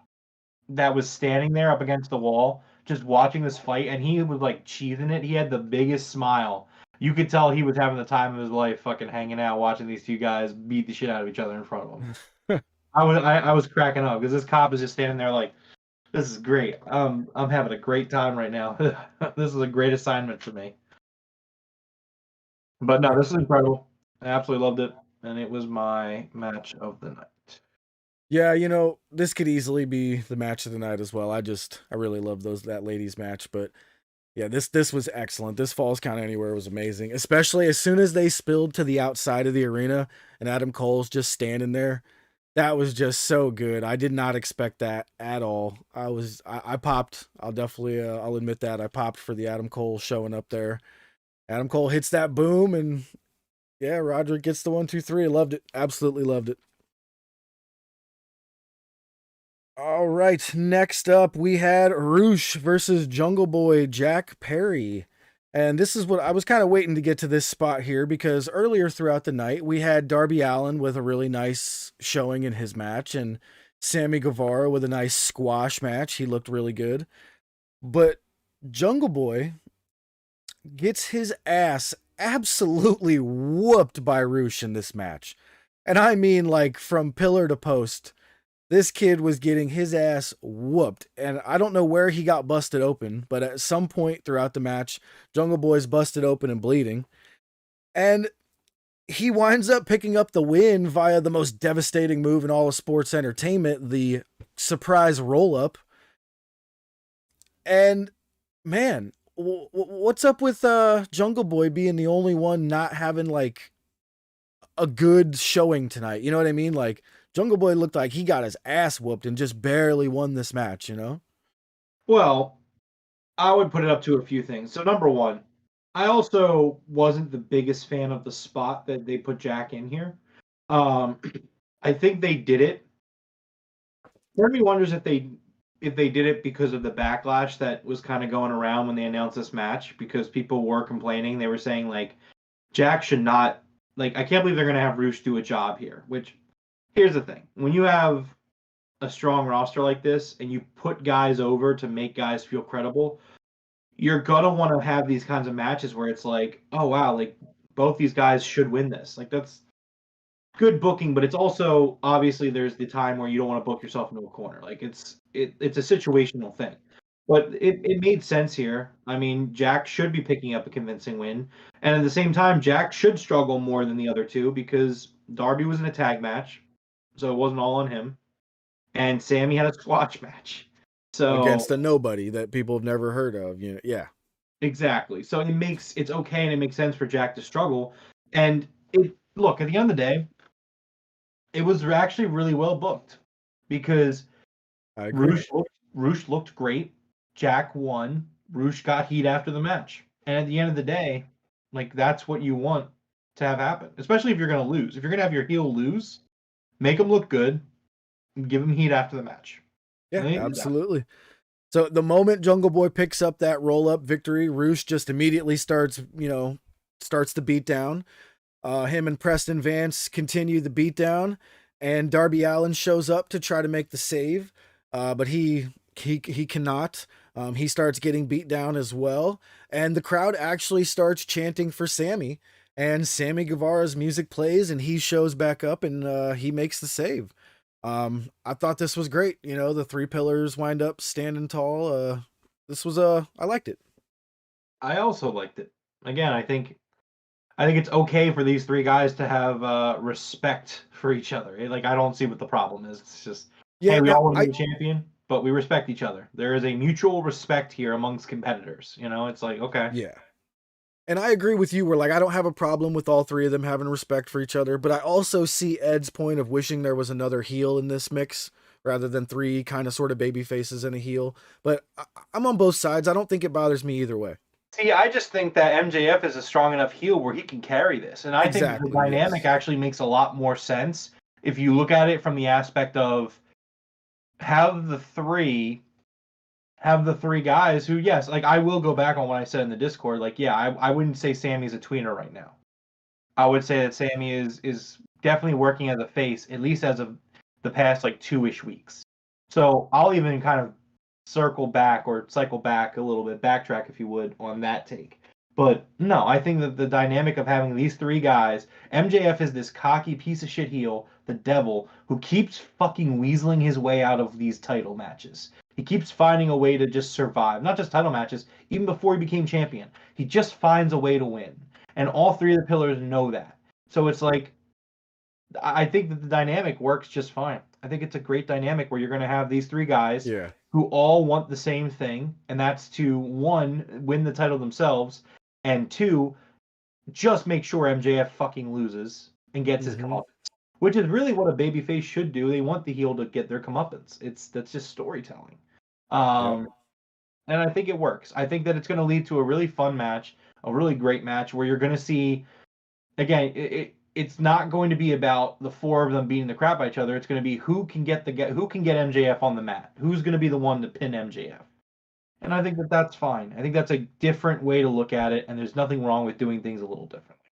that was standing there up against the wall, just watching this fight, and he was like cheesing it. He had the biggest smile. You could tell he was having the time of his life, fucking hanging out, watching these two guys beat the shit out of each other in front of him. I was cracking up because this cop is just standing there like, this is great. I'm having a great time right now. This is a great assignment for me. But no, this is incredible. I absolutely loved it, and it was my match of the night. Yeah, you know, this could easily be the match of the night as well. I really love that ladies match, but yeah, this was excellent. This Falls Count Anywhere was amazing, especially as soon as they spilled to the outside of the arena and Adam Cole's just standing there. That was just so good. I did not expect that at all. I popped. I'll definitely I'll admit that I popped for the Adam Cole showing up there. Adam Cole hits that boom, and yeah, Roderick gets the 1, 2, 3. I loved it. Absolutely loved it. All right, next up we had Roosh versus Jungle Boy Jack Perry. And this is what I was kind of waiting to get to this spot here, because earlier throughout the night we had Darby Allin with a really nice showing in his match and Sammy Guevara with a nice squash match. He looked really good. But Jungle Boy gets his ass absolutely whooped by Roosh in this match. And I mean, like, from pillar to post. This kid was getting his ass whooped, and I don't know where he got busted open, but at some point throughout the match, Jungle Boy's busted open and bleeding, and he winds up picking up the win via the most devastating move in all of sports entertainment, the surprise roll-up. And, man, what's up with Jungle Boy being the only one not having, like, a good showing tonight? You know what I mean? Like, Jungle Boy looked like he got his ass whooped and just barely won this match, you know? Well, I would put it up to a few things. So number one, I also wasn't the biggest fan of the spot that they put Jack in here. I think they did it. Part of me wonders if they did it because of the backlash that was kind of going around when they announced this match, because people were complaining. They were saying like Jack should not, like, I can't believe they're gonna have Roosh do a job here, which, here's the thing. When you have a strong roster like this and you put guys over to make guys feel credible, you're gonna want to have these kinds of matches where it's like, oh wow, like both these guys should win this. Like, that's good booking, but it's also, obviously there's the time where you don't want to book yourself into a corner. Like, it's a situational thing. But it made sense here. I mean, Jack should be picking up a convincing win. And at the same time, Jack should struggle more than the other two, because Darby was in a tag match, so it wasn't all on him. And Sammy had a squash match. So Against a nobody that people have never heard of, you know? Yeah. exactly. So it's okay, and it makes sense for Jack to struggle. And look, at the end of the day, it was actually really well booked, because I agree. Roosh looked great. Jack won. Roosh got heat after the match. And at the end of the day, like, that's what you want to have happen, especially if you're going to lose. If you're going to have your heel lose, make them look good and give them heat after the match. Yeah, absolutely. So the moment Jungle Boy picks up that roll-up victory, Roosh just immediately starts the beat down. Him and Preston Vance continue the beat down, and Darby Allin shows up to try to make the save, but he cannot. He starts getting beat down as well, and the crowd actually starts chanting for Sammy, and Sammy Guevara's music plays, and he shows back up, and he makes the save. I thought this was great. You know, the three pillars wind up standing tall. I liked it. I also liked it. Again, I think it's okay for these three guys to have respect for each other. Like I don't see what the problem is. It's just, hey, Yeah, we now all want to I be a champion, but we respect each other. There is a mutual respect here amongst competitors. It's like okay. yeah. And I agree with you where like I don't have a problem with all three of them having respect for each other, but I also see Ed's point of wishing there was another heel in this mix rather than three kind of sort of baby faces and a heel. But I'm on both sides. I don't think it bothers me either way. See, I just think that MJF is a strong enough heel where he can carry this, and I think the Exactly, dynamic yes. actually makes a lot more sense if you look at it from the aspect of have the three have the three guys who, yes, like I will go back on what I said in the Discord. Like, yeah, I wouldn't say Sammy's a tweener right now. I would say that Sammy is definitely working as a face, at least as of the past like 2-ish weeks. So I'll even kind of cycle back a little bit, backtrack if you would, on that take. But no, I think that the dynamic of having these three guys, MJF is this cocky piece of shit heel, the devil, who keeps fucking weaseling his way out of these title matches. He keeps finding a way to just survive, not just title matches, even before he became champion. He just finds a way to win. And all three of the pillars know that. So it's like, I think that the dynamic works just fine. I think it's a great dynamic where you're going to have these three guys Yeah. who all want the same thing, and that's to one, win the title themselves, and two, just make sure MJF fucking loses and gets his Hmm. comeuppance, which is really what a babyface should do. They want the heel to get their comeuppance. That's just storytelling, Yep. um, and I think it works. I think that it's going to lead to a really fun match, a really great match where you're going to see again, it's not going to be about the four of them beating the crap out of each other. It's going to be who can get MJF on the mat. Who's going to be the one to pin MJF? And I think that that's fine. I think that's a different way to look at it, and there's nothing wrong with doing things a little differently.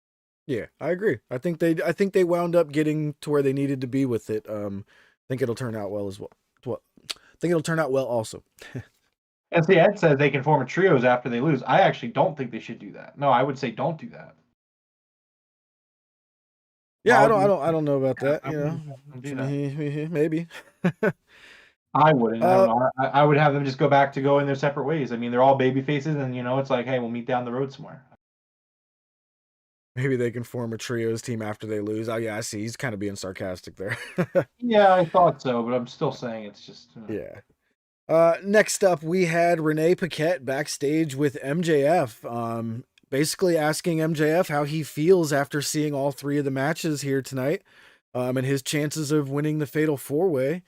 Yeah, I agree. I think they wound up getting to where they needed to be with it. I think it'll turn out well as well. I think it'll turn out well also. And see, Ed says they can form a trios after they lose. I actually don't think they should do that. No, I would say don't do that. Yeah, Why I would don't I you? don't I don't know about Yeah, that, I you wouldn't know. have them do that. Maybe. I wouldn't. I don't uh know. I would have them just go back to going their separate ways. I mean, they're all baby faces, and it's like, hey, we'll meet down the road somewhere. Maybe they can form a trios team after they lose. Oh yeah, I see. He's kind of being sarcastic there. Yeah, I thought so, but I'm still saying it's just. Yeah. Next up, we had Renee Paquette backstage with MJF. Basically asking MJF how he feels after seeing all three of the matches here tonight, and his chances of winning the Fatal Four Way.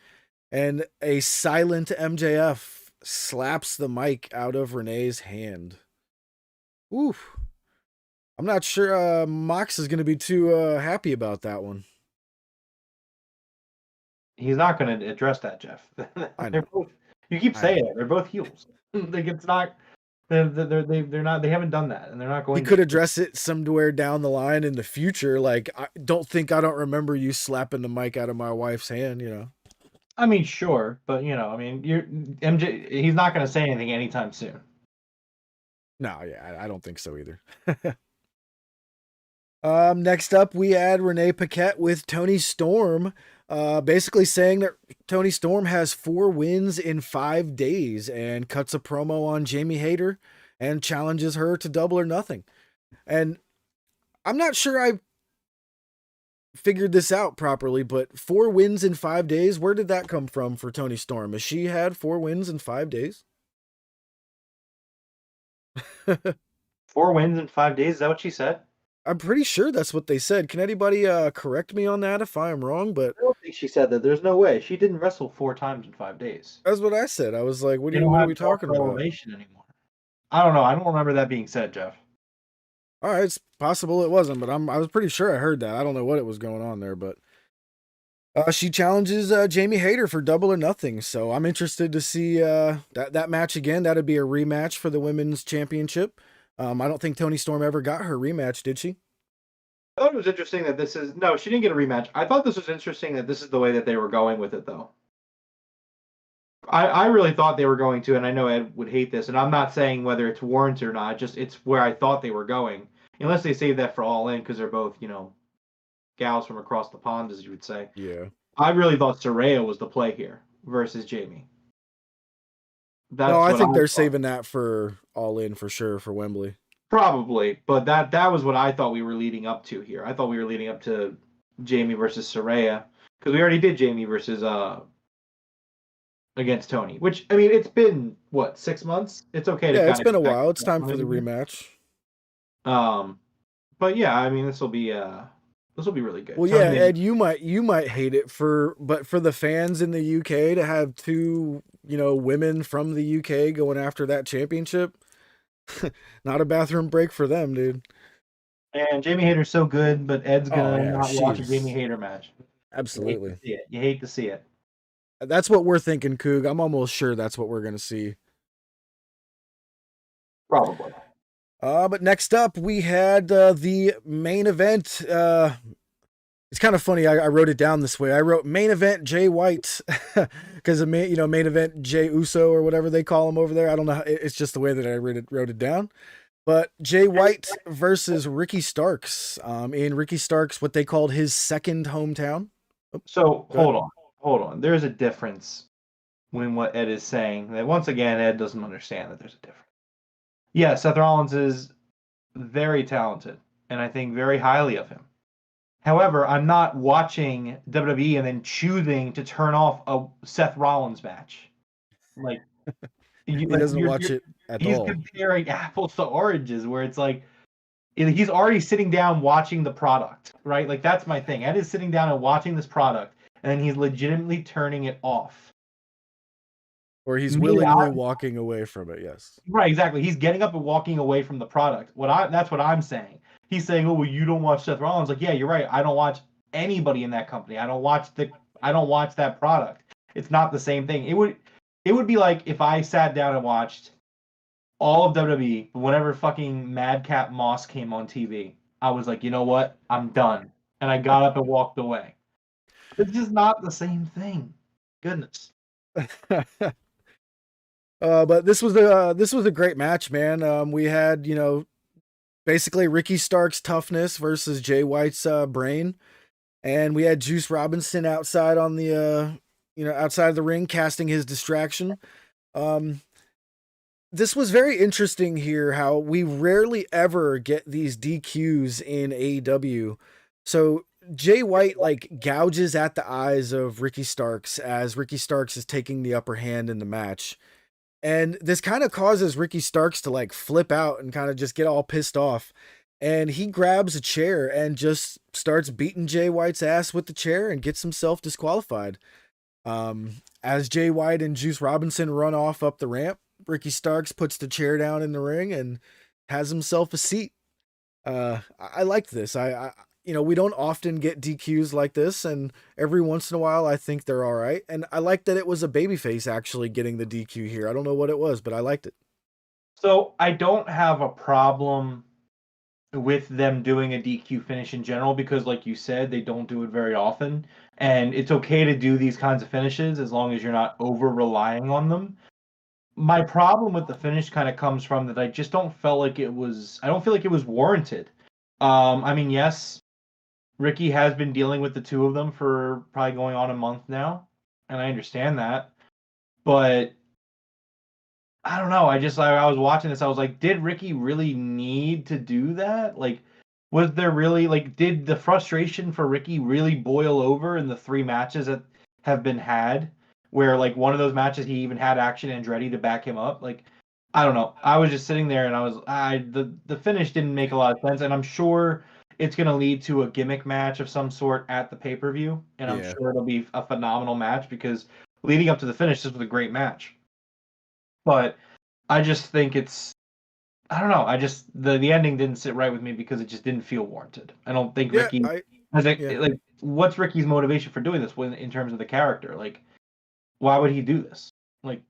And a silent MJF slaps the mic out of Renee's hand. Oof. I'm not sure Mox is going to be too happy about that one. He's not going to address that, Jeff. I They're know. both. You keep I saying know. it. They're both heels. Like it's not. They're not. They haven't done that, and they're not He going could to. address it somewhere down the line in the future. Like, I don't remember you slapping the mic out of my wife's hand. I mean, sure, but I mean, you're MJ. He's not going to say anything anytime soon. No, yeah, I don't think so either. Next up, we had Renee Paquette with Tony Storm, basically saying that Tony Storm has 4 wins in 5 days and cuts a promo on Jamie Hayter and challenges her to Double or Nothing. And I'm not sure I figured this out properly, but 4 wins in 5 days, where did that come from for Tony Storm? Has she had 4 wins in 5 days? 4 wins in 5 days. Is that what she said? I'm pretty sure that's what they said. Can anybody correct me on that if I am wrong? But I don't think she said that. There's no way. She didn't wrestle 4 times in 5 days. that's what I said. I was like, They don't what are have we North talking about? Elevation anymore. I don't know. I don't remember that being said, Jeff. All right, it's possible it wasn't, but I was pretty sure I heard that. I don't know what it was going on there, but she challenges Jamie Hayter for Double or Nothing. So I'm interested to see that match again. That'd be a rematch for the women's championship. I don't think Tony Storm ever got her rematch, did she? I thought it was interesting that this is no, she didn't get a rematch. I thought this was interesting that this is the way that they were going with it, though. I really thought they were going to, and I know Ed would hate this, and I'm not saying whether it's warranted or not. Just it's where I thought they were going, unless they save that for All In because they're both gals from across the pond, as you would say. Yeah. I really thought Soraya was the play here versus Jamie. No, That's I what I think they're thought. saving that for All In for sure for Wembley. Probably, but that was what I thought we were leading up to here. I thought we were leading up to Jamie versus Soraya because we already did Jamie versus against Tony. Which I mean, it's been what 6 months. It's okay to Yeah, it's kind of been go a back while. It's to time for the something here. rematch. Um, but yeah, I mean, this will be really good. Well, yeah, Tony, Ed, you might hate it but for the fans in the UK to have two, women from the UK going after that championship, not a bathroom break for them, dude. and Jamie Hayter's so good, but Ed's Oh gonna yeah, not watch a Jamie she's Hayter match. You hate to absolutely. see it. You hate to see it. That's what we're thinking, Coog. I'm almost sure that's what we're gonna see. Probably. But next up we had the main event. It's kind of funny. I wrote it down this way. I wrote main event Jay White because main event Jay Uso or whatever they call him over there. I don't know. It's just the way that I wrote it down. But Jay White versus Ricky Starks. In Ricky Starks, what they called his second hometown. Oh, So go ahead. hold on. There's a difference when what Ed is saying. That once again, Ed doesn't understand that there's a difference. Yeah, Seth Rollins is very talented, and I think very highly of him. However, I'm not watching WWE and then choosing to turn off a Seth Rollins match. Like, He doesn't watch it at he's all. comparing apples to oranges, where it's like he's already sitting down watching the product, right? Like that's my thing. Ed is sitting down and watching this product, and then he's legitimately turning it off. Or he's Me, willingly walking away from it. Yes. right, exactly. He's getting up and walking away from the product. That's what I'm saying. He's saying, "Oh, well, you don't watch Seth Rollins." Like, yeah, you're right. I don't watch anybody in that company. I don't watch that product. It's not the same thing. It would be like if I sat down and watched all of WWE, but whenever fucking Madcap Moss came on TV, I was like, you know what? I'm done. And I got up and walked away. It's just not the same thing. Goodness. But this was a great match, man. We had basically Ricky Stark's toughness versus Jay White's brain, and we had Juice Robinson outside on the outside of the ring casting his distraction. Um, this was very interesting here. How we rarely ever get these DQs in AEW. So Jay White like gouges at the eyes of Ricky Starks as Ricky Starks is taking the upper hand in the match. And this kind of causes Ricky Starks to like flip out and kind of just get all pissed off. And he grabs a chair and just starts beating Jay White's ass with the chair and gets himself disqualified. As Jay White and Juice Robinson run off up the ramp, Ricky Starks puts the chair down in the ring and has himself a seat. I liked this. We don't often get DQs like this, and every once in a while, I think they're all right. And I like that it was a babyface actually getting the DQ here. I don't know what it was, but I liked it. So I don't have a problem with them doing a DQ finish in general because, like you said, they don't do it very often. And it's okay to do these kinds of finishes as long as you're not over relying on them. My problem with the finish kind of comes from that I just don't feel like it was warranted. I mean, yes, Ricky has been dealing with the two of them for probably going on a month now, and I understand that. But I don't know. I was watching this. I was like, did Ricky really need to do that? Like, was there really like did the frustration for Ricky really boil over in the three matches that have been had? Where like one of those matches he even had Action Andretti to back him up. Like, I don't know. I was just sitting there and the finish didn't make a lot of sense, and I'm sure it's going to lead to a gimmick match of some sort at the pay per view, and I'm Yeah. sure it'll be a phenomenal match because leading up to the finish, this was a great match. But I just think I don't know. I just the ending didn't sit right with me because it just didn't feel warranted. I don't think Yeah. Ricky Yeah. like what's Ricky's motivation for doing this when in terms of the character? Like why would he do this? Like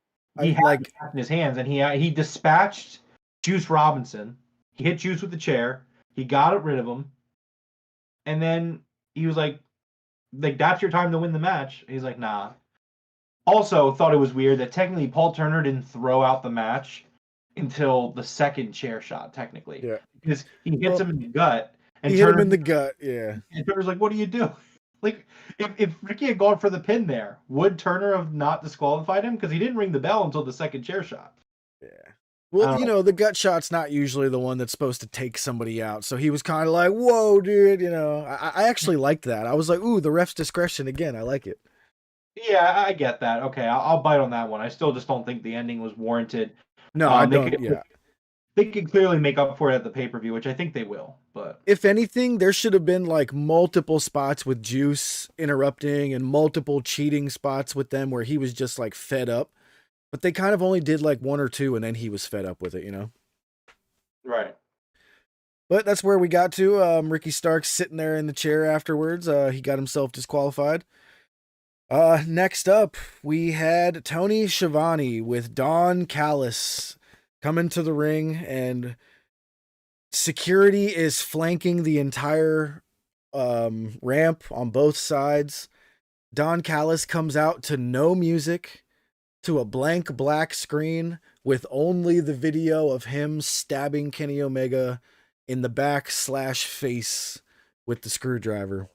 he I had the like, match in his hands and he dispatched Juice Robinson. He hit Juice with the chair. He got rid of him. And then he was like that's your time to win the match. He's like, nah. Also thought it was weird that technically Paul Turner didn't throw out the match until the second chair shot, technically. yeah. Because he hits Well, him in the gut and he hit him in the gut. Yeah. Turner's like, what do you do? Like, if Ricky had gone for the pin there, would Turner have not disqualified him? Because he didn't ring the bell until the second chair shot. Yeah. I Well, don't know. the gut shot's not usually the one that's supposed to take somebody out. So he was kind of like, whoa, dude. I actually liked that. I was like, ooh, the ref's discretion again. I like it. Yeah, I get that. Okay, I'll bite on that one. I still just don't think the ending was warranted. No, I They don't. could Yeah. they could clearly make up for it at the pay per view, which I think they will. But If anything, there should have been like multiple spots with Juice interrupting and multiple cheating spots with them where he was just like fed up. But they kind of only did like one or two and then he was fed up with it. right. But that's where we got to. Ricky Starks sitting there in the chair afterwards. He got himself disqualified. Next up, we had Tony Schiavone with Don Callis coming to the ring, and security is flanking the entire ramp on both sides. Don Callis comes out to no music, to a blank black screen with only the video of him stabbing Kenny Omega in the back / face with the screwdriver.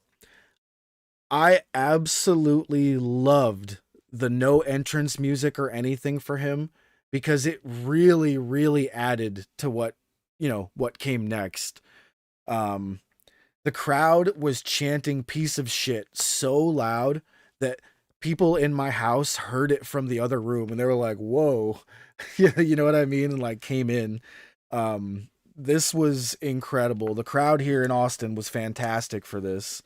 I absolutely loved the no entrance music or anything for him because it really, really added to what came next. Um, the crowd was chanting "piece of shit" so loud that people in my house heard it from the other room and they were like, "Whoa," yeah, you know what I mean, and like came in. This was incredible. The crowd here in Austin was fantastic for this.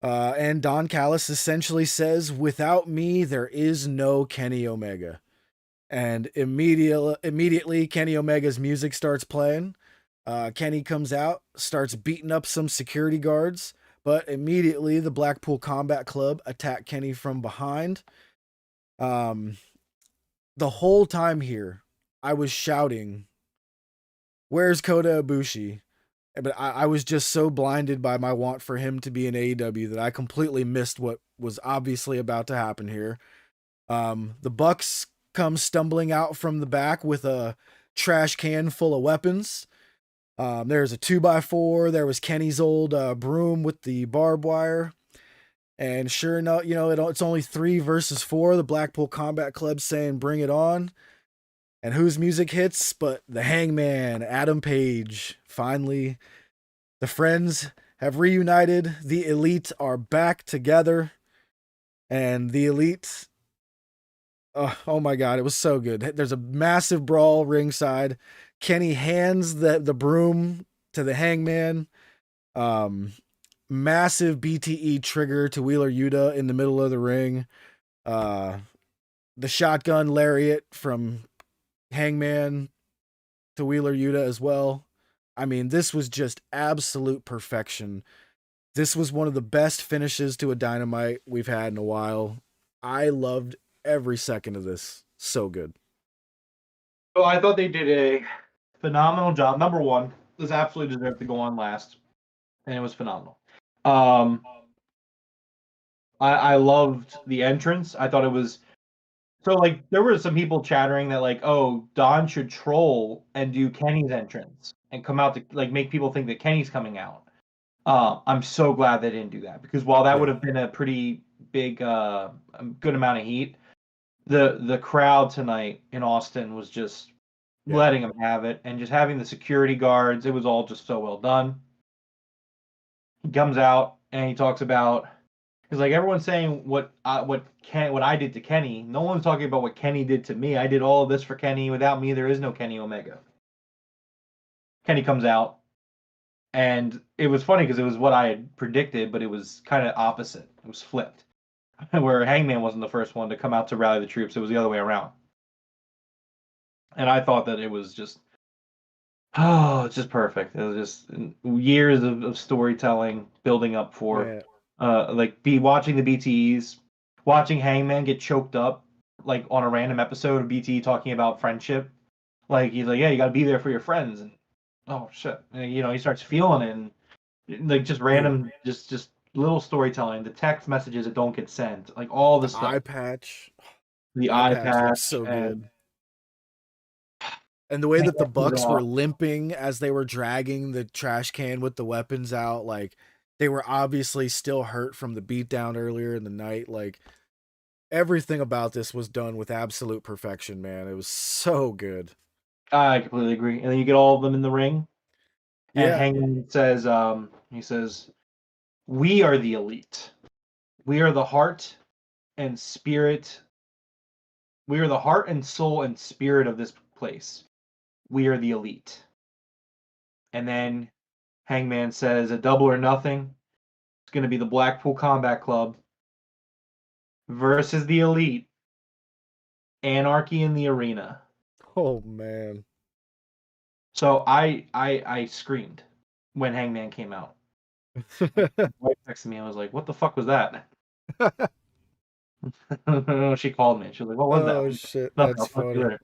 And Don Callis essentially says, "Without me, there is no Kenny Omega." And immediately, Kenny Omega's music starts playing. Kenny comes out, starts beating up some security guards, but immediately the Blackpool Combat Club attack Kenny from behind. Um, the whole time here, I was shouting, "Where's Kota Ibushi?" But I was just so blinded by my want for him to be in AEW that I completely missed what was obviously about to happen here. The Bucks come stumbling out from the back with a trash can full of weapons. There's a 2x4. There was Kenny's old broom with the barbed wire. And sure enough, it's only 3 versus 4. The Blackpool Combat Club saying, "Bring it on." And whose music hits but the Hangman, Adam Page. Finally, the friends have reunited. The Elite are back together. And the Elite, oh my God, it was so good. There's a massive brawl ringside. Kenny hands the broom to the Hangman. Um, Massive BTE trigger to Wheeler Yuta in the middle of the ring. Uh, the shotgun lariat from Hangman to Wheeler Yuta as well. I mean, this was just absolute perfection. This was one of the best finishes to a Dynamite we've had in a while. I loved every second of this. So good. So I thought they did a phenomenal job. Number one, this absolutely deserved to go on last, and it was phenomenal. I loved the entrance. I thought it was so like there were some people chattering that like, oh, Don should troll and do Kenny's entrance and come out to like make people think that Kenny's coming out. I'm so glad they didn't do that because while that would Yeah. have been a pretty big, good amount of heat, the crowd tonight in Austin was just Yeah. letting them have it and just having the security guards. It was all just so well done. He comes out and he talks about because like everyone's saying what I did to Kenny. No one's talking about what Kenny did to me. I did all of this for Kenny. Without me, there is no Kenny Omega. Kenny comes out, and it was funny because it was what I had predicted, but it was kind of opposite. It was flipped, where Hangman wasn't the first one to come out to rally the troops. It was the other way around. And I thought that it was just, oh, it's just perfect. It was just years of storytelling building up for, Yeah. like be watching the BTEs, watching Hangman get choked up, like on a random episode of BTE talking about friendship. Like he's like, yeah, you got to be there for your friends, and oh shit, and, he starts feeling it, and like just Dude, random, just little storytelling, the text messages that don't get sent, like all the the stuff, eye patch. the The eye eye patch looks patch, so and good. And the way that the Hangman comes Bucks were out. limping as they were dragging the trash can with the weapons out, like They were obviously still hurt from the beatdown earlier in the night. Like, everything about this was done with absolute perfection, man. It was so good. I completely agree. And then you get all of them in the ring, and Yeah. Hangman says, he says, "We are the elite. We are the heart and spirit. We are the heart and soul and spirit of this place. We are the elite." And then Hangman says, "A double or nothing. It's going to be the Blackpool Combat Club versus the elite. Anarchy in the arena." Oh man. So I screamed when Hangman came out. And my wife texted me and was like, "What the fuck was that?" She called me. She was like, "What was that?" Oh shit, Nothing. that's I'll talk to you funny. later.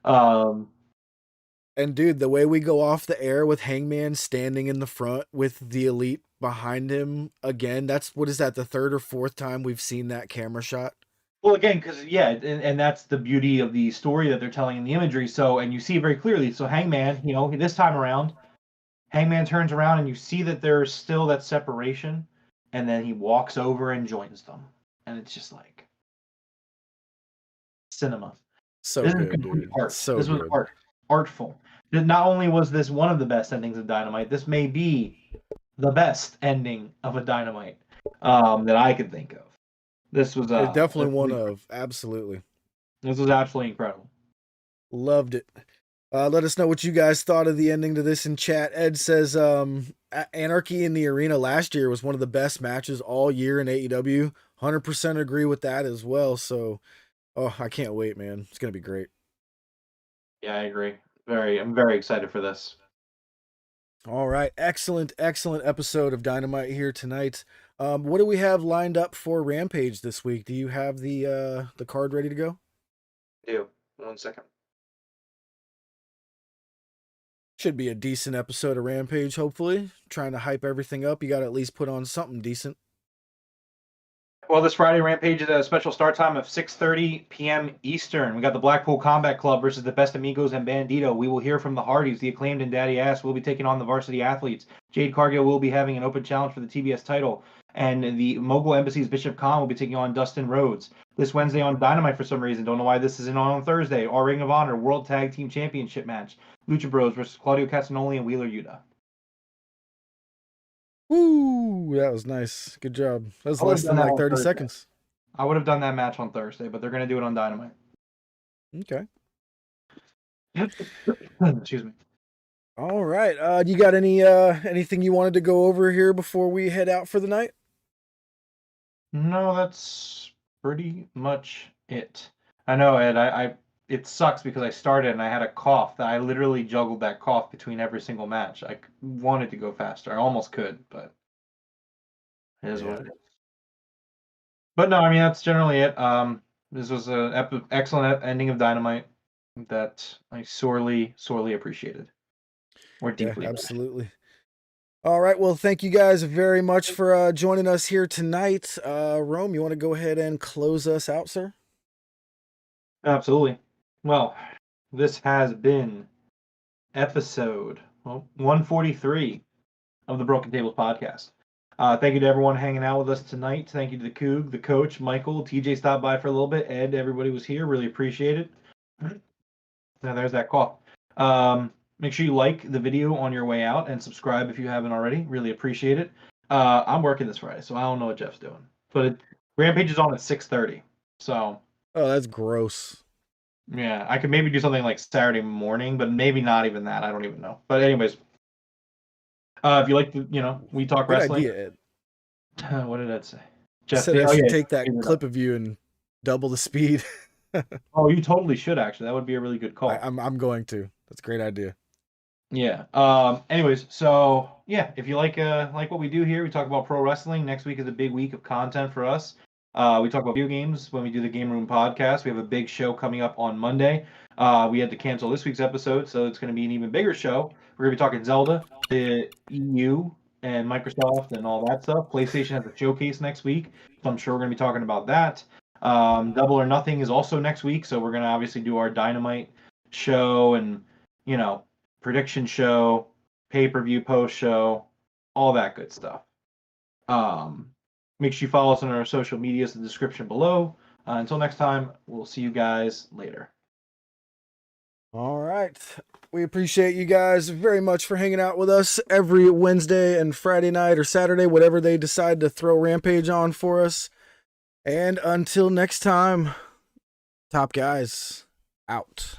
Um, And dude, the way we go off the air with Hangman standing in the front with the elite behind him again, that's what is that, the third or fourth time we've seen that camera shot? well, again, because yeah, and that's the beauty of the story that they're telling in the imagery. So, and you see it very clearly. So, Hangman, this time around, Hangman turns around and you see that there's still that separation, and then he walks over and joins them, and it's just like cinema. So This is good, complete dude. art. So This was good. art, artful. Not only was this one of the best endings of Dynamite, this may be the best ending of a Dynamite that I could think of. This was It's definitely one of, absolutely. this was absolutely incredible. Loved it. Let us know what you guys thought of the ending to this in chat. Ed says Anarchy in the Arena last year was one of the best matches all year in AEW. 100% agree with that as well. So, oh, I can't wait, man. It's going to be great. Yeah, I agree. I'm very excited for this. All right. Excellent, excellent episode of Dynamite here tonight. What do we have lined up for Rampage this week? Do you have the card ready to go? Do 1 second. Should be a decent episode of Rampage, hopefully. Trying to hype everything up. You got to at least put on something decent. Well, this Friday, Rampage is at a special start time of 6:30 p.m. Eastern. We got the Blackpool Combat Club versus the Best Amigos and Bandito. We will hear from the Hardys, the Acclaimed, and Daddy Ass. We'll be taking on the Varsity Athletes. Jade Cargill will be having an open challenge for the TBS title. And the Mogul Embassy's Bishop Khan will be taking on Dustin Rhodes. This Wednesday on Dynamite for some reason. Don't know why this isn't on Thursday. Our Ring of Honor World Tag Team Championship match. Lucha Bros versus Claudio Castagnoli and Wheeler Yuta. Woo! That was nice. Good job. That was I would less have done than that like on 30 Thursday. seconds. I would have done that match on Thursday, but they're going to do it on Dynamite. Okay. Excuse me. All right. You got anything you wanted to go over here before we head out for the night? No, that's pretty much it. I know, Ed. It sucks because I started and I had a cough that I literally juggled that cough between every single match. I wanted to go faster. I almost could, but it is what Yeah. it is. But no, I mean that's generally it. This was an excellent ending of Dynamite that I sorely appreciated, or Yeah, deeply appreciated. absolutely. All right. Well, thank you guys very much for joining us here tonight. Rome, you want to go ahead and close us out, sir? Absolutely. Well, this has been episode 143 of the Broken Tables podcast. Thank you to everyone hanging out with us tonight. Thank you to the Coog, the coach, Michael, TJ stopped by for a little bit. Ed, everybody was here. Really appreciate it. Now there's that call. Make sure you like the video on your way out and subscribe if you haven't already. Really appreciate it. I'm working this Friday, so I don't know what Jeff's doing. But Rampage is on at 6:30. So Oh, that's gross. yeah, I could maybe do something like Saturday morning, but maybe not even that. I don't even know. But anyways, if you like We Talk Good Wrestling. idea, Ed. What did Ed say? Jeff, Said I oh should yeah, take that clip of you and double the speed. oh, you totally should actually. That would be a really good call. I'm going to. That's a great idea. Yeah. Anyways, so yeah, if you like what we do here, we talk about pro wrestling. Next week is a big week of content for us. We talk about video games when we do the Game Room podcast. We have a big show coming up on Monday. We had to cancel this week's episode, so it's going to be an even bigger show. We're going to be talking Zelda, the EU, and Microsoft, and all that stuff. PlayStation has a showcase next week, so I'm sure we're going to be talking about that. Double or Nothing is also next week, so we're going to obviously do our Dynamite show and prediction show, pay-per-view post show, all that good stuff. Make sure you follow us on our social medias in the description below. Until next time, we'll see you guys later. All right. We appreciate you guys very much for hanging out with us every Wednesday and Friday night or Saturday, whatever they decide to throw Rampage on for us. And until next time, top guys, out.